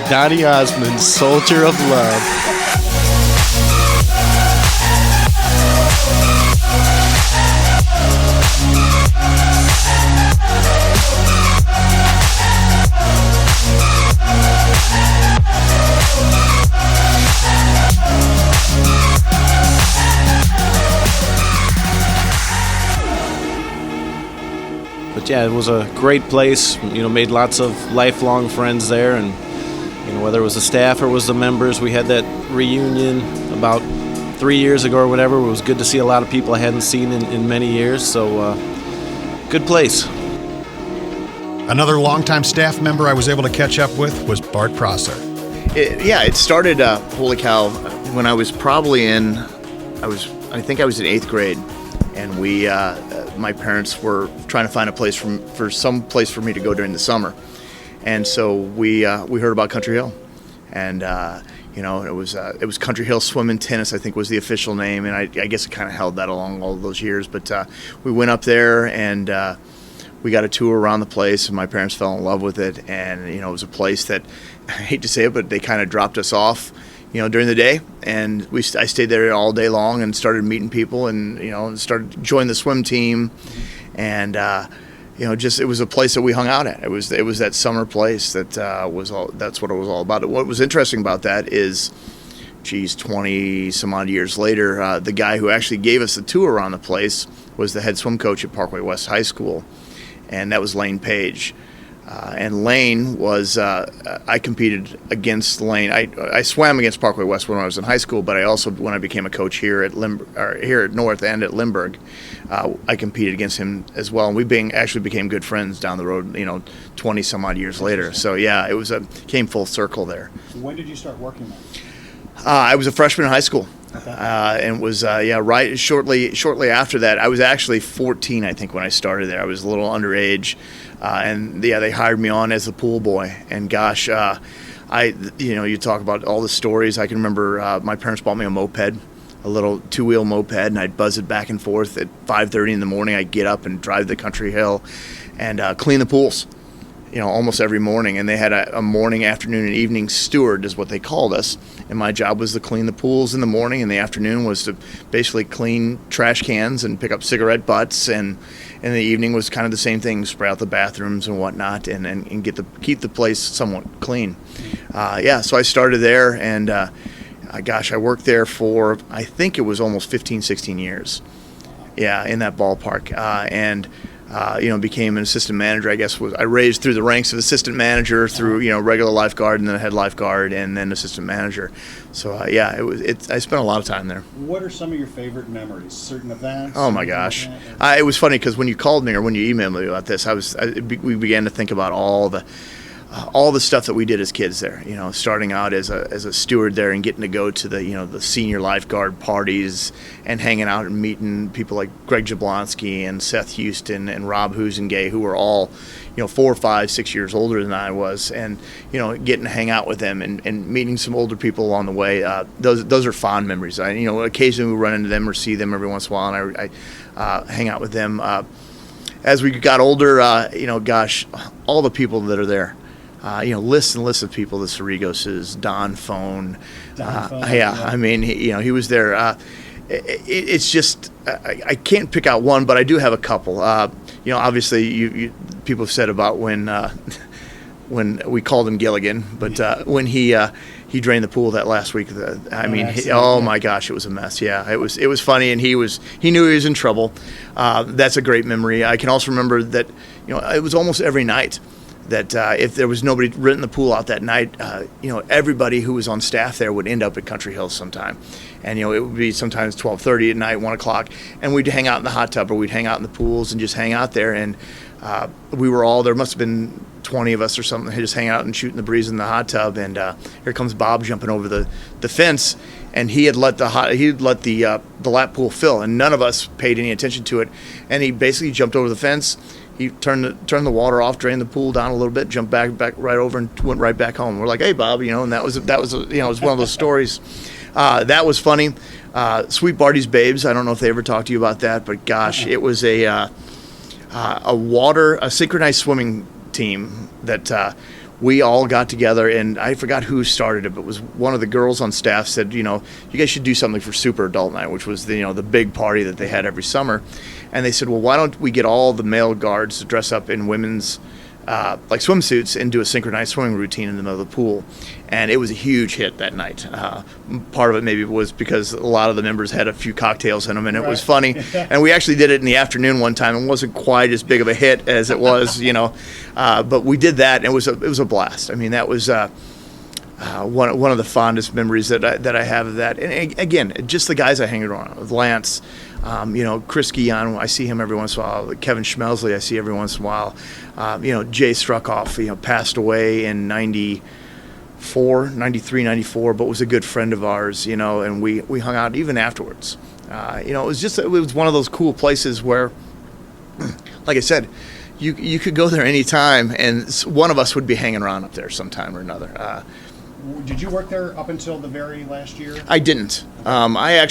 Donny Osmond's Soldier of Love. But yeah, it was a great place. Made lots of lifelong friends there, and whether it was the staff or was the members, we had that reunion about 3 years ago or whatever. It was good to see a lot of people I hadn't seen in many years. So, good place. Another longtime staff member I was able to catch up with was Bart Prosser. It started. Holy cow! When I was probably I think I was in 8th grade, and we. My parents were trying to find a place for some place for me to go during the summer, and so we heard about Country Hill, and it was Country Hill Swim and Tennis, I think was the official name, and I guess it kind of held that along all those years. But we went up there and we got a tour around the place, and my parents fell in love with it, and it was a place that, I hate to say it, but they kind of dropped us off during the day, and I stayed there all day long and started meeting people, and started joining the swim team, and it was a place that we hung out at. It was that summer place that's what it was all about. What was interesting about that is, 20 some odd years later, the guy who actually gave us the tour around the place was the head swim coach at Parkway West High School, and that was Lane Page. And Lane was, I competed against Lane. I swam against Parkway West when I was in high school, but I also, when I became a coach here at North and at Lindbergh, I competed against him as well. And we actually became good friends down the road, 20 some odd years later. So yeah, came full circle there. When did you start working there? I was a freshman in high school. And was right shortly after that. I was actually 14, I think, when I started there. I was a little underage, and they hired me on as a pool boy. And gosh, You talk about all the stories. I can remember my parents bought me a moped, a little two-wheel moped, and I'd buzz it back and forth at 5:30 in the morning. I'd get up and drive the Country Hill and clean the pools, almost every morning. And they had a morning, afternoon, and evening steward is what they called us. And my job was to clean the pools in the morning, and the afternoon was to basically clean trash cans and pick up cigarette butts. And in the evening was kind of the same thing, spray out the bathrooms and whatnot, and keep the place somewhat clean. So I started there, and I worked there for, I think it was almost 15, 16 years. Yeah, in that ballpark. Became an assistant manager. I raised through the ranks of assistant manager through, regular lifeguard, and then head lifeguard, and then assistant manager. So, I spent a lot of time there. What are some of your favorite memories? Certain events? Oh, my gosh. It was funny because when you called me or when you emailed me about this, we began to think about all the stuff that we did as kids there, starting out as a steward there and getting to go to the senior lifeguard parties and hanging out and meeting people like Greg Jablonski and Seth Houston and Rob Husengay, who were all, 4, 5, 6 years older than I was, and, getting to hang out with them and meeting some older people along the way. Those are fond memories. Occasionally we run into them or see them every once in a while, and I hang out with them. As we got older, all the people that are there. Lists and lists of people, the Cerrigoses, Don Phone. He was there. It's just, I can't pick out one, but I do have a couple. Obviously, people have said about when we called him Gilligan, but when he drained the pool that last week. My gosh, it was a mess. Yeah, it was funny, and he knew he was in trouble. That's a great memory. I can also remember that, it was almost every night that if there was nobody renting the pool out that night, everybody who was on staff there would end up at Country Hills sometime. And, it would be sometimes 12:30 at night, 1 o'clock, and we'd hang out in the hot tub or we'd hang out in the pools and just hang out there. And we were all, there must have been 20 of us or something, just hanging out and shooting the breeze in the hot tub. And here comes Bob jumping over the fence, and he had let the lap pool fill, and none of us paid any attention to it. And he basically jumped over the fence. He turned the water off, drained the pool down a little bit, jumped back right over, and went right back home. We're like, "Hey, Bob," and that was it was one of those stories. That was funny. Sweet Barty's Babes. I don't know if they ever talked to you about that, but gosh, it was a synchronized swimming team that we all got together, and I forgot who started it, but it was one of the girls on staff said, you guys should do something for Super Adult Night, which was the big party that they had every summer. And they said, well, why don't we get all the male guards to dress up in women's like swimsuits and do a synchronized swimming routine in the middle of the pool. And it was a huge hit that night. Part of it maybe was because a lot of the members had a few cocktails in them, and it was funny. And we actually did it in the afternoon one time. It wasn't quite as big of a hit as it was, but we did that, and it was a blast. I mean, that was one of the fondest memories that I have of that. And again, just the guys I hang around with, Lance, Chris Guillon, I see him every once in a while. Kevin Schmelsley, I see every once in a while. Jay Struckoff, passed away in 93, 94, but was a good friend of ours, and we hung out even afterwards. It was one of those cool places where, like I said, you could go there anytime, and one of us would be hanging around up there sometime or another. Did you work there up until the very last year? I didn't. I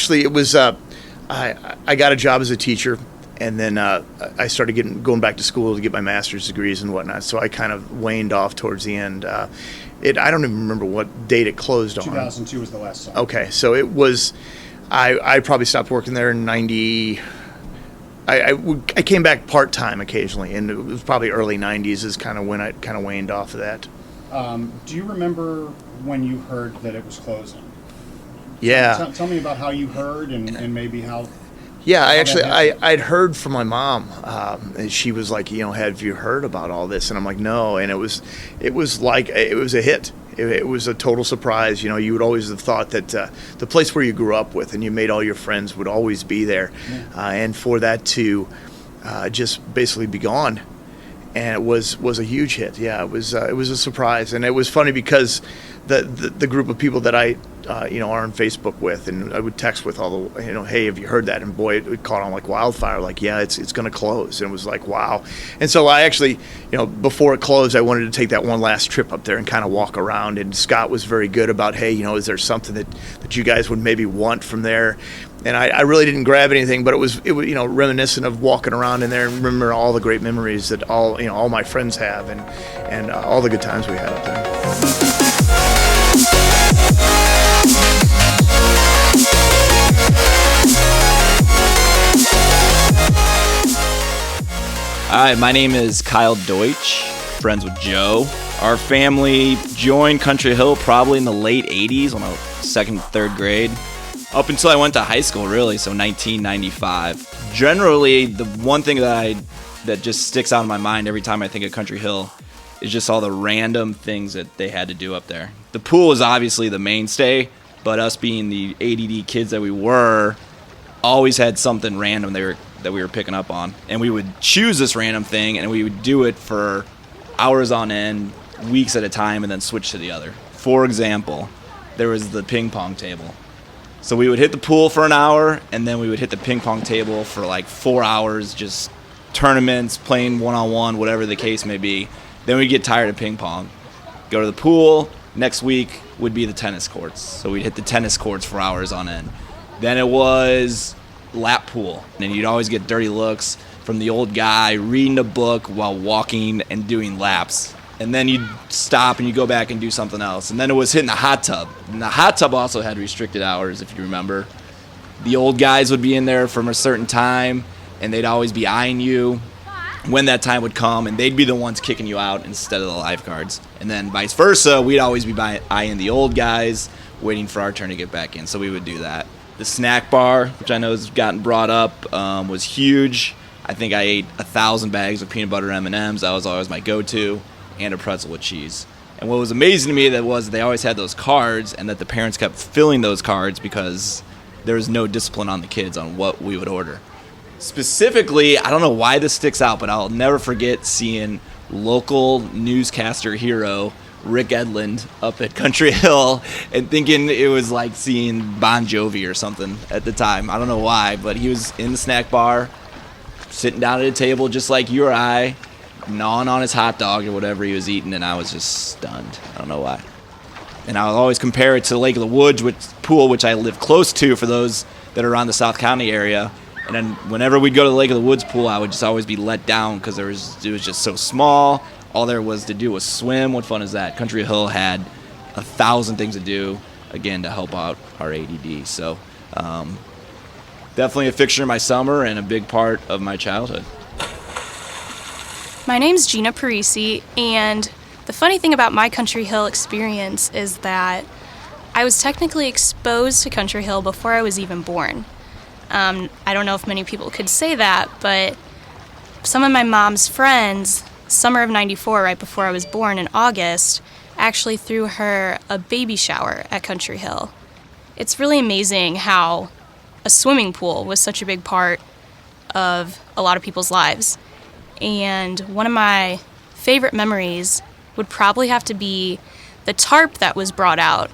got a job as a teacher, and then I started going back to school to get my master's degrees and whatnot. So I kind of waned off towards the end. I don't even remember what date it closed on. 2002 was the last summer. Okay, so it was. I probably stopped working there in 90. I came back part time occasionally, and it was probably early 90s is kind of when I kind of waned off of that. Do you remember when you heard that it was closing? Yeah. Tell me about how you heard and maybe how. Yeah, I'd heard from my mom. And she was like, have you heard about all this? And I'm like, no. And it was a hit. It was a total surprise. You would always have thought that the place where you grew up with and you made all your friends would always be there, and for that to just basically be gone. And it was a huge hit. Yeah, it was a surprise, and it was funny because the group of people that I are on Facebook with, and I would text with all the, hey, have you heard that? And boy, it caught on like wildfire. Like, yeah, it's going to close. And it was like, wow. And so I actually, before it closed, I wanted to take that one last trip up there and kind of walk around. And Scott was very good about, hey, is there something that you guys would maybe want from there? And I really didn't grab anything, but it was reminiscent of walking around in there and remember all the great memories that all my friends have and all the good times we had up there. Hi, my name is Kyle Deutsch, friends with Joe. Our family joined Country Hill probably in the late 80s when I was second, third grade, up until I went to high school, really, so 1995. Generally, the one thing that just sticks out in my mind every time I think of Country Hill is just all the random things that they had to do up there. The pool is obviously the mainstay, but us being the ADD kids that we were, always had something random that we were picking up on. And we would choose this random thing, and we would do it for hours on end, weeks at a time, and then switch to the other. For example, there was the ping pong table. So we would hit the pool for an hour, and then we would hit the ping pong table for like 4 hours, just tournaments, playing one-on-one, whatever the case may be. Then we'd get tired of ping pong, go to the pool. Next week would be the tennis courts. So we'd hit the tennis courts for hours on end. Then it was lap pool, and you'd always get dirty looks from the old guy reading a book while walking and doing laps. And then you'd stop and you go back and do something else. And then it was hitting the hot tub. And the hot tub also had restricted hours, if you remember. The old guys would be in there from a certain time, and they'd always be eyeing you when that time would come, and they'd be the ones kicking you out instead of the lifeguards. And then vice versa, we'd always be eyeing the old guys, waiting for our turn to get back in. So we would do that. The snack bar, which I know has gotten brought up, was huge. I think I ate 1,000 bags of peanut butter M&Ms. That was always my go-to, and a pretzel with cheese. And what was amazing to me that was they always had those cards, and that the parents kept filling those cards because there was no discipline on the kids on what we would order. Specifically, I don't know why this sticks out, but I'll never forget seeing local newscaster hero Rick Edlund up at Country Hill and thinking it was like seeing Bon Jovi or something at the time. I don't know why, but he was in the snack bar, sitting down at a table just like you or I, gnawing on his hot dog or whatever he was eating, and I was just stunned. I don't know why. And I'll always compare it to Lake of the Woods pool, which I live close to for those that are around the South County area. And then whenever we'd go to the Lake of the Woods pool, I would just always be let down because it was just so small. All there was to do was swim. What fun is that? Country Hill had 1,000 things to do, again, to help out our ADD. So definitely a fixture in my summer and a big part of my childhood. My name's Joe Parisi, and the funny thing about my Country Hill experience is that I was technically exposed to Country Hill before I was even born. I don't know if many people could say that, but some of my mom's friends, summer of '94, right before I was born in August, actually threw her a baby shower at Country Hill. It's really amazing how a swimming pool was such a big part of a lot of people's lives. And one of my favorite memories would probably have to be the tarp that was brought out.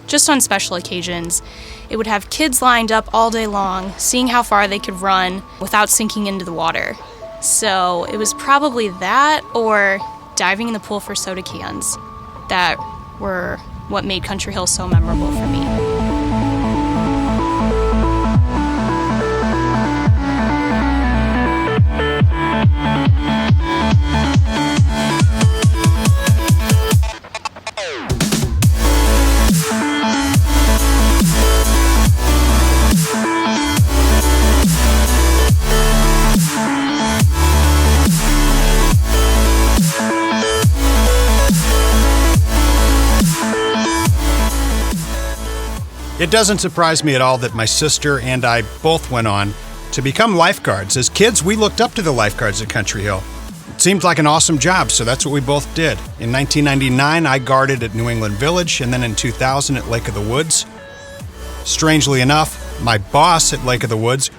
Just on special occasions, it would have kids lined up all day long, seeing how far they could run without sinking into the water. So it was probably that or diving in the pool for soda cans that were what made Country Hill so memorable for me. It doesn't surprise me at all that my sister and I both went on to become lifeguards. As kids, we looked up to the lifeguards at Country Hill. It seemed like an awesome job, so that's what we both did. In 1999, I guarded at New England Village, and then in 2000 at Lake of the Woods. Strangely enough, my boss at Lake of the Woods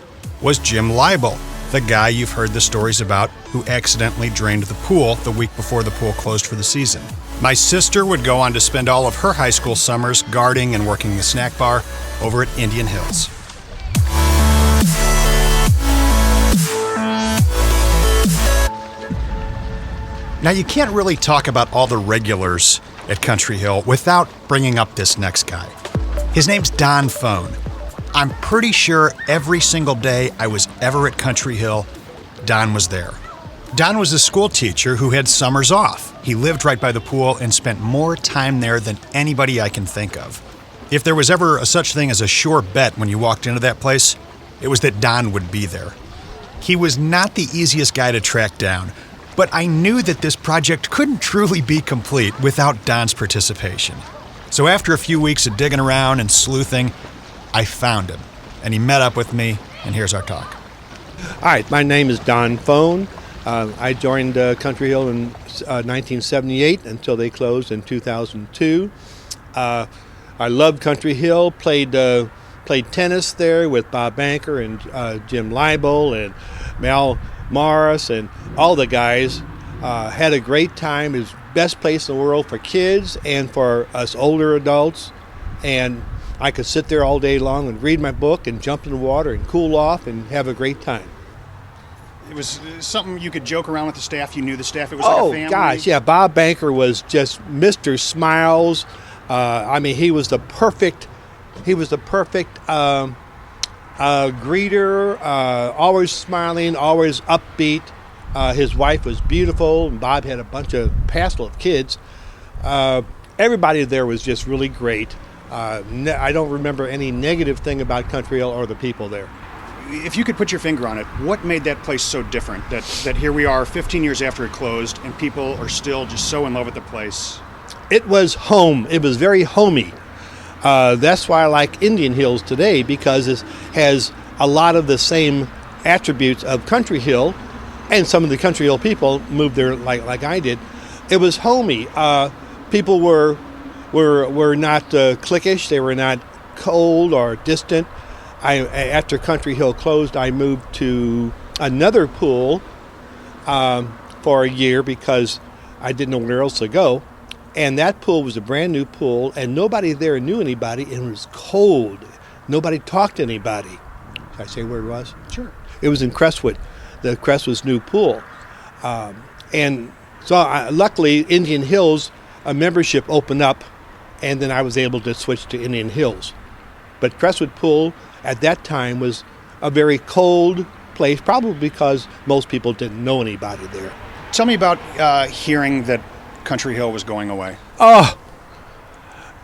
was Jim Leibel, the guy you've heard the stories about who accidentally drained the pool the week before the pool closed for the season. My sister would go on to spend all of her high school summers guarding and working the snack bar over at Indian Hills. Now, you can't really talk about all the regulars at Country Hill without bringing up this next guy. His name's Don Phone. I'm pretty sure every single day I was ever at Country Hill, Don was there. Don was a school teacher who had summers off. He lived right by the pool and spent more time there than anybody I can think of. If there was ever a such thing as a sure bet when you walked into that place, it was that Don would be there. He was not the easiest guy to track down, but I knew that this project couldn't truly be complete without Don's participation. So after a few weeks of digging around and sleuthing, I found him, and he met up with me, and here's our talk. Hi, my name is Don Phone. I joined Country Hill in 1978 until they closed in 2002. I loved Country Hill, played tennis there with Bob Banker and Jim Leibel and Mal Morris and all the guys. Had a great time. It was the best place in the world for kids and for us older adults. And I could sit there all day long and read my book and jump in the water and cool off and have a great time. It was something you could joke around with the staff. You knew the staff. It was like a family. Oh, gosh, yeah. Bob Banker was just Mr. Smiles. I mean, he was the perfect greeter, always smiling, always upbeat. His wife was beautiful, and Bob had a bunch of passel of kids. Everybody there was just really great. I don't remember any negative thing about Country Hill or the people there. If you could put your finger on it, what made that place so different? That here we are 15 years after it closed, and people are still just so in love with the place. It was home. It was very homey. That's why I like Indian Hills today, because it has a lot of the same attributes of Country Hill, and some of the Country Hill people moved there like I did. It was homey. People were not cliquish. They were not cold or distant. After Country Hill closed, I moved to another pool for a year because I didn't know where else to go. And that pool was a brand new pool, and nobody there knew anybody, and it was cold. Nobody talked to anybody. Can I say where it was? Sure. It was in Crestwood, the Crestwood's new pool. And so luckily, Indian Hills, a membership opened up, and then I was able to switch to Indian Hills. But Crestwood Pool at that time was a very cold place, probably because most people didn't know anybody there. Tell me about hearing that Country Hill was going away. Oh,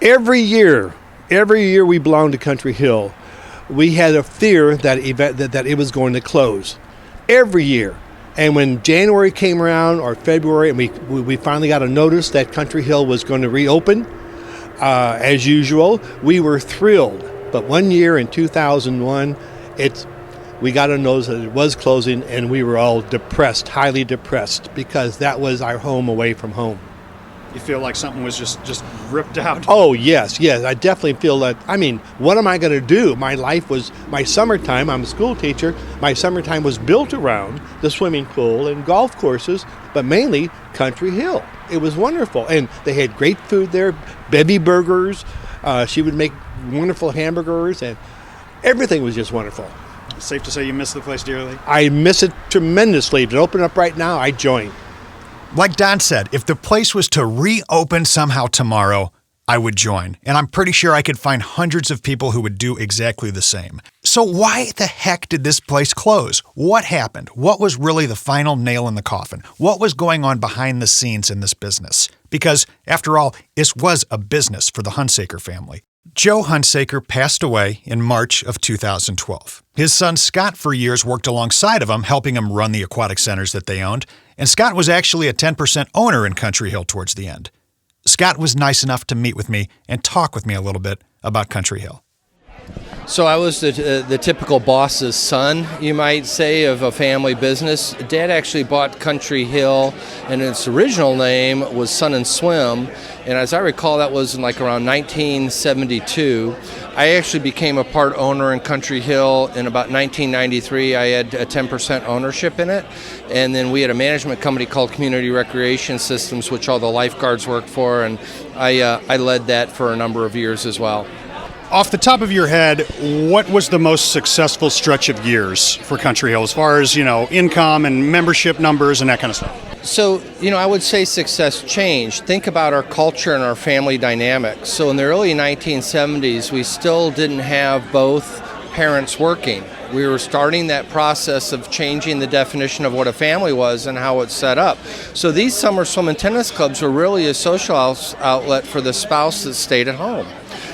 every year we belonged to Country Hill, we had a fear that it was going to close. Every year. And when January came around, or February, and we finally got a notice that Country Hill was going to reopen, as usual, we were thrilled. But one year in 2001, we got a notice that it was closing, and we were all depressed, highly depressed, because that was our home away from home. You feel like something was just ripped out? Oh, yes. I definitely feel that. I mean, what am I going to do? My summertime, I'm a school teacher, my summertime was built around the swimming pool and golf courses, but mainly Country Hill. It was wonderful. And they had great food there, Bevy Burgers. She would make wonderful hamburgers, and everything was just wonderful. Safe to say you miss the place dearly? I miss it tremendously. If it opened up right now, I'd join. Like Don said, if the place was to reopen somehow tomorrow, I would join. And I'm pretty sure I could find hundreds of people who would do exactly the same. So why the heck did this place close? What happened? What was really the final nail in the coffin? What was going on behind the scenes in this business? Because, after all, this was a business for the Hunsaker family. Joe Hunsaker passed away in March of 2012. His son Scott for years worked alongside of him, helping him run the aquatic centers that they owned, and Scott was actually a 10% owner in Country Hill towards the end. Scott was nice enough to meet with me and talk with me a little bit about Country Hill. So I was the typical boss's son, you might say, of a family business. Dad actually bought Country Hill, and its original name was Sun and Swim. And as I recall, that was in like around 1972. I actually became a part owner in Country Hill in about 1993. I had a 10% ownership in it. And then we had a management company called Community Recreation Systems, which all the lifeguards worked for. And I led that for a number of years as well. Off the top of your head, what was the most successful stretch of years for Country Hill as far as, income and membership numbers and that kind of stuff? So, I would say success changed. Think about our culture and our family dynamics. So in the early 1970s, we still didn't have both parents working. We were starting that process of changing the definition of what a family was and how it's set up. So these summer swim and tennis clubs were really a social outlet for the spouse that stayed at home.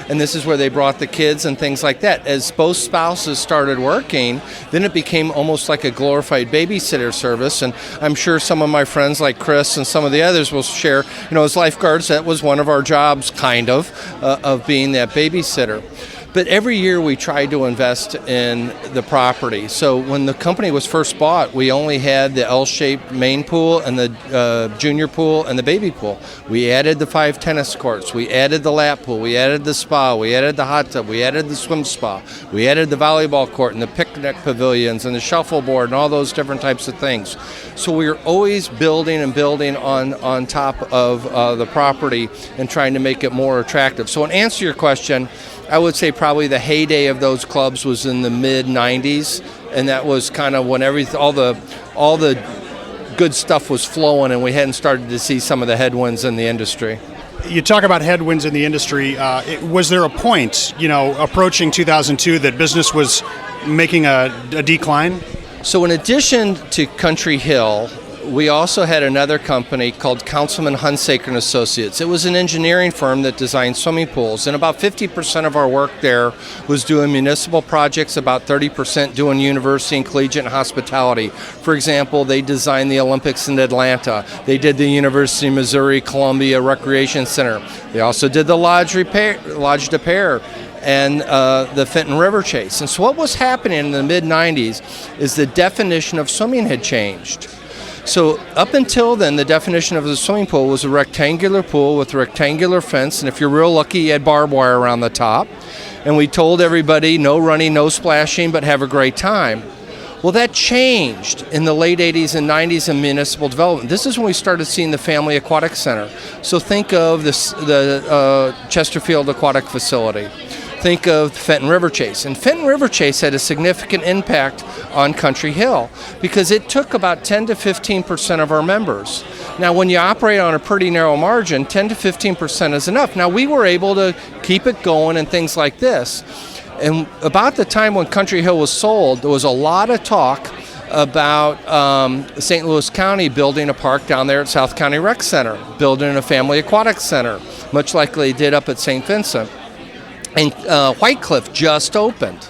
And this is where they brought the kids and things like that. As both spouses started working, then it became almost like a glorified babysitter service. And I'm sure some of my friends like Chris and some of the others will share, as lifeguards, that was one of our jobs, kind of being that babysitter. But every year we tried to invest in the property. So when the company was first bought, we only had the L-shaped main pool and the junior pool and the baby pool. We added the 5 tennis courts. We added the lap pool. We added the spa. We added the hot tub. We added the swim spa. We added the volleyball court and the picnic pavilions and the shuffleboard and all those different types of things. So we were always building and building on top of the property and trying to make it more attractive. So in answer to your question, I would say probably the heyday of those clubs was in the mid-'90s, and that was kind of when all the good stuff was flowing, and we hadn't started to see some of the headwinds in the industry. You talk about headwinds in the industry. Was there a point, approaching 2002 that business was making a decline? So in addition to Country Hill, we also had another company called Councilman Hunsaker and Associates. It was an engineering firm that designed swimming pools, and about 50% of our work there was doing municipal projects, about 30% doing university and collegiate and hospitality. For example, they designed the Olympics in Atlanta. They did the University of Missouri Columbia Recreation Center. They also did the Lodge de Pair and the Fenton River Chase. And so what was happening in the mid-'90s is the definition of swimming had changed. So up until then, the definition of the swimming pool was a rectangular pool with a rectangular fence, and if you're real lucky, you had barbed wire around the top. And we told everybody, no running, no splashing, but have a great time. Well, that changed in the late 80s and 90s in municipal development. This is when we started seeing the Family Aquatic Center. So think of the Chesterfield Aquatic Facility. Think of Fenton River Chase. And Fenton River Chase had a significant impact on Country Hill because it took about 10 to 15% of our members. Now, when you operate on a pretty narrow margin, 10 to 15% is enough. Now, we were able to keep it going and things like this. And about the time when Country Hill was sold, there was a lot of talk about St. Louis County building a park down there at South County Rec Center, building a family aquatic center, much like they did up at St. Vincent. And White Cliff just opened.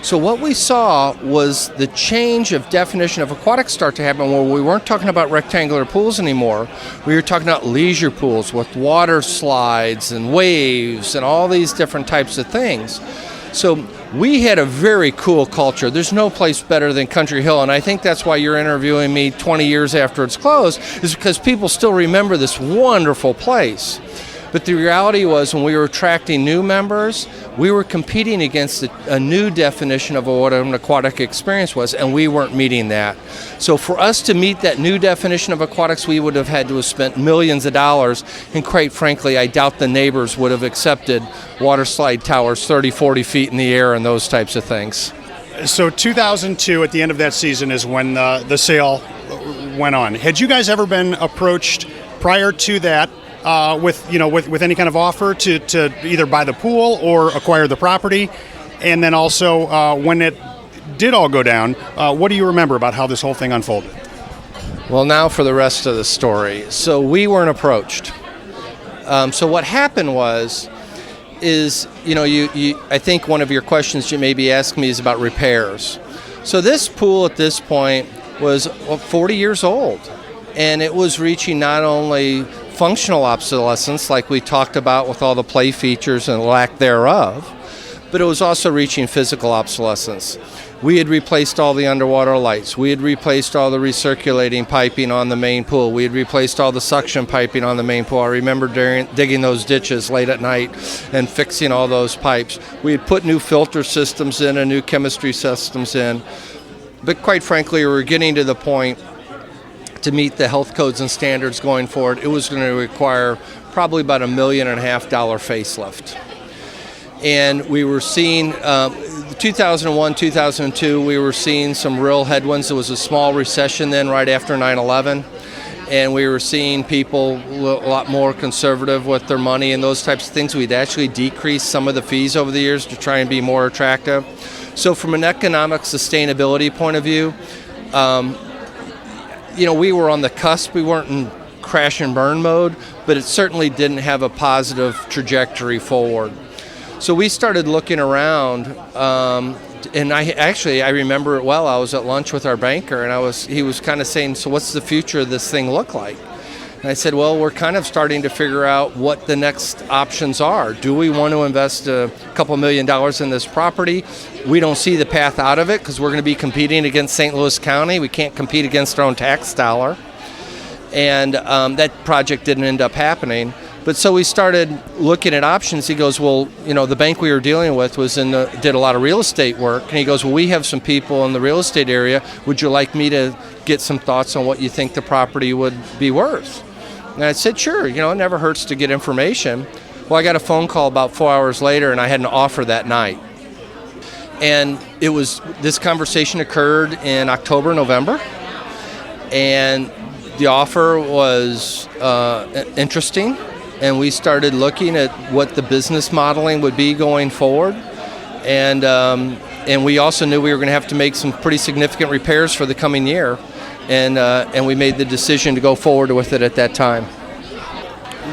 So what we saw was the change of definition of aquatics start to happen where we weren't talking about rectangular pools anymore. We were talking about leisure pools with water slides and waves and all these different types of things. So we had a very cool culture. There's no place better than Country Hill, and I think that's why you're interviewing me 20 years after it's closed, is because people still remember this wonderful place. But the reality was when we were attracting new members, we were competing against a new definition of what an aquatic experience was, and we weren't meeting that. So for us to meet that new definition of aquatics, we would have had to have spent millions of dollars, and quite frankly, I doubt the neighbors would have accepted water slide towers 30, 40 feet in the air and those types of things. So 2002, at the end of that season, is when the sale went on. Had you guys ever been approached prior to that with any kind of offer to either buy the pool or acquire the property? And then also, when it did all go down, what do you remember about how this whole thing unfolded? Well, now for the rest of the story. So we weren't approached. So what happened is I think one of your questions you may be asking me is about repairs. So this pool at this point was 40 years old, and it was reaching not only functional obsolescence like we talked about with all the play features and lack thereof, but it was also reaching physical obsolescence. We had replaced all the underwater lights. We had replaced all the recirculating piping on the main pool. We had replaced all the suction piping on the main pool. I remember digging those ditches late at night and fixing all those pipes. We had put new filter systems in and new chemistry systems in. But quite frankly, we were getting to the point to meet the health codes and standards going forward. It was going to require probably about $1.5 million facelift. And we were seeing 2001, 2002, we were seeing some real headwinds. There was a small recession then right after 9/11, and we were seeing people a lot more conservative with their money and those types of things. We'd actually decreased some of the fees over the years to try and be more attractive. So from an economic sustainability point of view, we were on the cusp. We weren't in crash and burn mode, but it certainly didn't have a positive trajectory forward. So we started looking around, and I remember it well. I was at lunch with our banker, and he was kind of saying, "So what's the future of this thing look like?" And I said, "Well, we're kind of starting to figure out what the next options are. Do we want to invest a couple $1 million in this property? We don't see the path out of it because we're going to be competing against St. Louis County. We can't compete against our own tax dollar." And that project didn't end up happening. But so we started looking at options. He goes, "Well, the bank we were dealing with did a lot of real estate work." And he goes, "Well, we have some people in the real estate area. Would you like me to get some thoughts on what you think the property would be worth?" And I said, "Sure, it never hurts to get information." Well, I got a phone call about 4 hours later, and I had an offer that night. And this conversation occurred in October, November. And the offer was interesting. And we started looking at what the business modeling would be going forward. And we also knew we were going to have to make some pretty significant repairs for the coming year. And we made the decision to go forward with it at that time.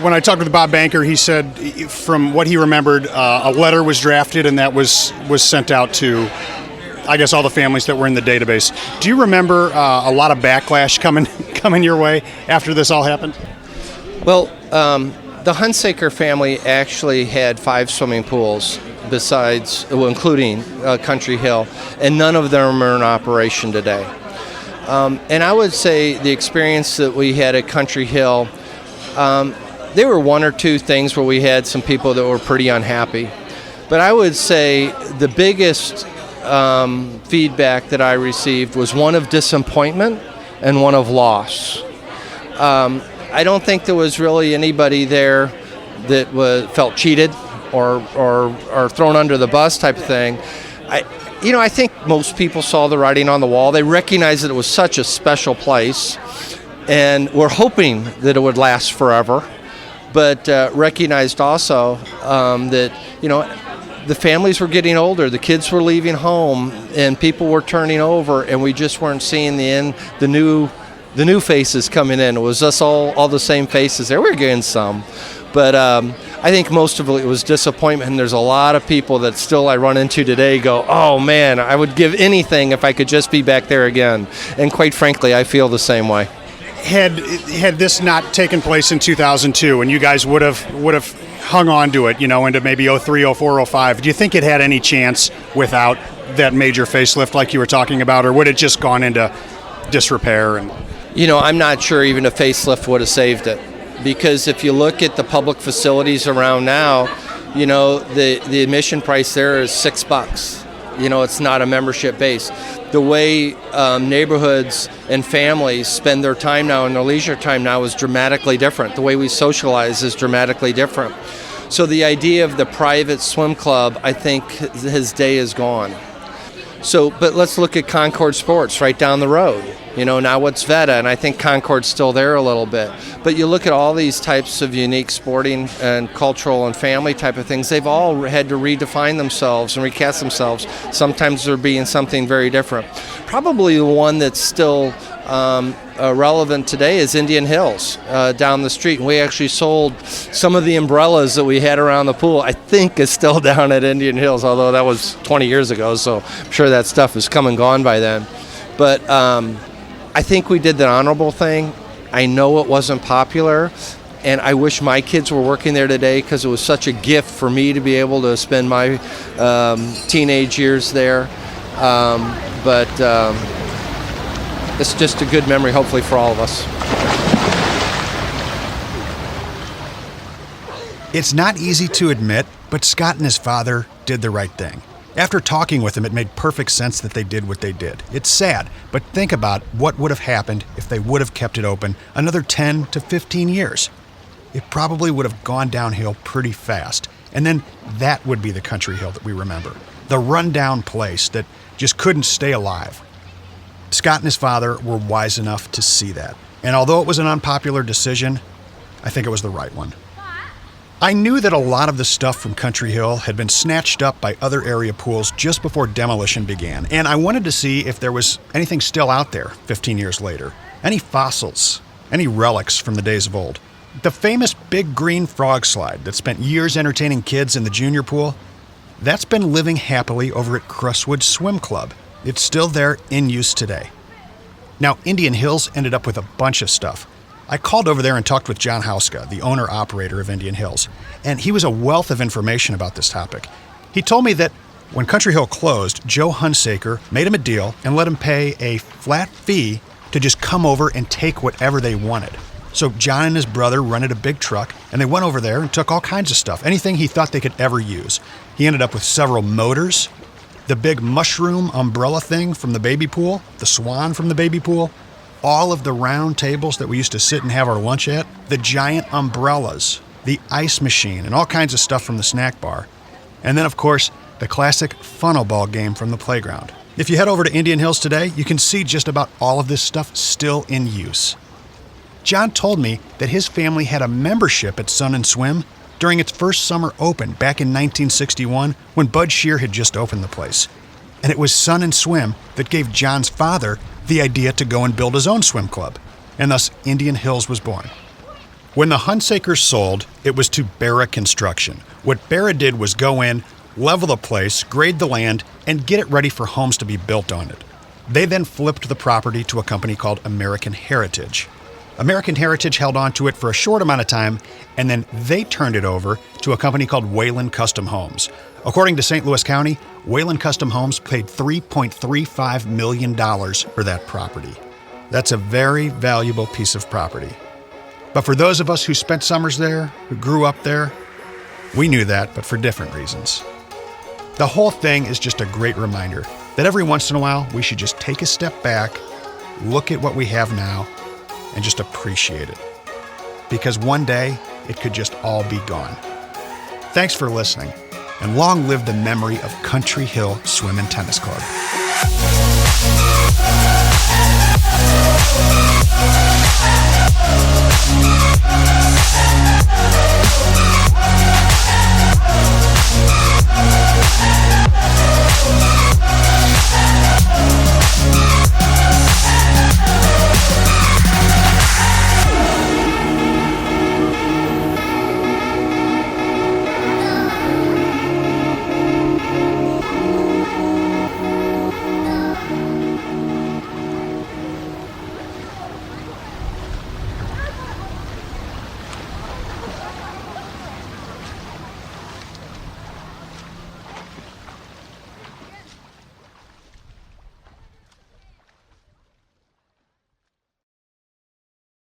When I talked with Bob Banker, he said, from what he remembered, a letter was drafted and that was sent out to, I guess, all the families that were in the database. Do you remember a lot of backlash coming your way after this all happened? Well, the Hunsaker family actually had 5 swimming pools including Country Hill, and none of them are in operation today. And I would say the experience that we had at Country Hill, there were 1 or 2 things where we had some people that were pretty unhappy. But I would say the biggest feedback that I received was one of disappointment and one of loss. I don't think there was really anybody there that felt cheated or thrown under the bus type of thing. I think most people saw the writing on the wall. They recognized that it was such a special place, and were hoping that it would last forever, but recognized also that the families were getting older, the kids were leaving home, and people were turning over, and we just weren't seeing the new faces coming in. It was us all the same faces there. We were getting some. But I think most of it was disappointment. And there's a lot of people that still I run into today go, "Oh, man, I would give anything if I could just be back there again." And quite frankly, I feel the same way. Had this not taken place in 2002 and you guys would have hung on to it, into maybe 03, 04, 05, do you think it had any chance without that major facelift like you were talking about, or would it just gone into disrepair? And I'm not sure even a facelift would have saved it, because if you look at the public facilities around now, the admission price there is $6. It's not a membership base. The way neighborhoods and families spend their time now and their leisure time now is dramatically different. The way we socialize is dramatically different. So the idea of the private swim club, I think his day is gone. But let's look at Concord Sports right down the road. Now what's Veta, and I think Concord's still there a little bit. But you look at all these types of unique sporting and cultural and family type of things, they've all had to redefine themselves and recast themselves. Sometimes they're being something very different. Probably the one that's still relevant today is Indian Hills down the street. And we actually sold some of the umbrellas that we had around the pool, I think is still down at Indian Hills, although that was 20 years ago, so I'm sure that stuff has come and gone by then. But I think we did the honorable thing. I know it wasn't popular, and I wish my kids were working there today because it was such a gift for me to be able to spend my teenage years there. But it's just a good memory, hopefully, for all of us. It's not easy to admit, but Scott and his father did the right thing. After talking with them, it made perfect sense that they did what they did. It's sad, but think about what would have happened if they would have kept it open another 10 to 15 years. It probably would have gone downhill pretty fast. And then that would be the Country Hill that we remember. The rundown place that just couldn't stay alive. Scott and his father were wise enough to see that. And although it was an unpopular decision, I think it was the right one. I knew that a lot of the stuff from Country Hill had been snatched up by other area pools just before demolition began, and I wanted to see if there was anything still out there 15 years later. Any fossils, any relics from the days of old. The famous big green frog slide that spent years entertaining kids in the junior pool, that's been living happily over at Crestwood Swim Club. It's still there in use today. Now, Indian Hills ended up with a bunch of stuff. I called over there and talked with John Hauska, the owner-operator of Indian Hills, and he was a wealth of information about this topic. He told me that when Country Hill closed, Joe Hunsaker made him a deal and let him pay a flat fee to just come over and take whatever they wanted. So John and his brother rented a big truck, and they went over there and took all kinds of stuff, anything he thought they could ever use. He ended up with several motors, the big mushroom umbrella thing from the baby pool, the swan from the baby pool, all of the round tables that we used to sit and have our lunch at, the giant umbrellas, the ice machine, and all kinds of stuff from the snack bar. And then, of course, the classic funnel ball game from the playground. If you head over to Indian Hills today, you can see just about all of this stuff still in use. John told me that his family had a membership at Sun and Swim during its first summer open back in 1961 when Bud Shear had just opened the place. And it was Sun and Swim that gave John's father the idea to go and build his own swim club, and thus Indian Hills was born. When the Hunsakers sold, it was to Barra Construction. What Barra did was go in, level the place, grade the land, and get it ready for homes to be built on it. They then flipped the property to a company called American Heritage. American Heritage held on to it for a short amount of time, and then they turned it over to a company called Wayland Custom Homes. According to St. Louis County, Wayland Custom Homes paid $3.35 million for that property. That's a very valuable piece of property. But for those of us who spent summers there, who grew up there, we knew that, but for different reasons. The whole thing is just a great reminder that every once in a while, we should just take a step back, look at what we have now, and just appreciate it. Because one day, it could just all be gone. Thanks for listening, and long live the memory of Country Hill Swim and Tennis Club.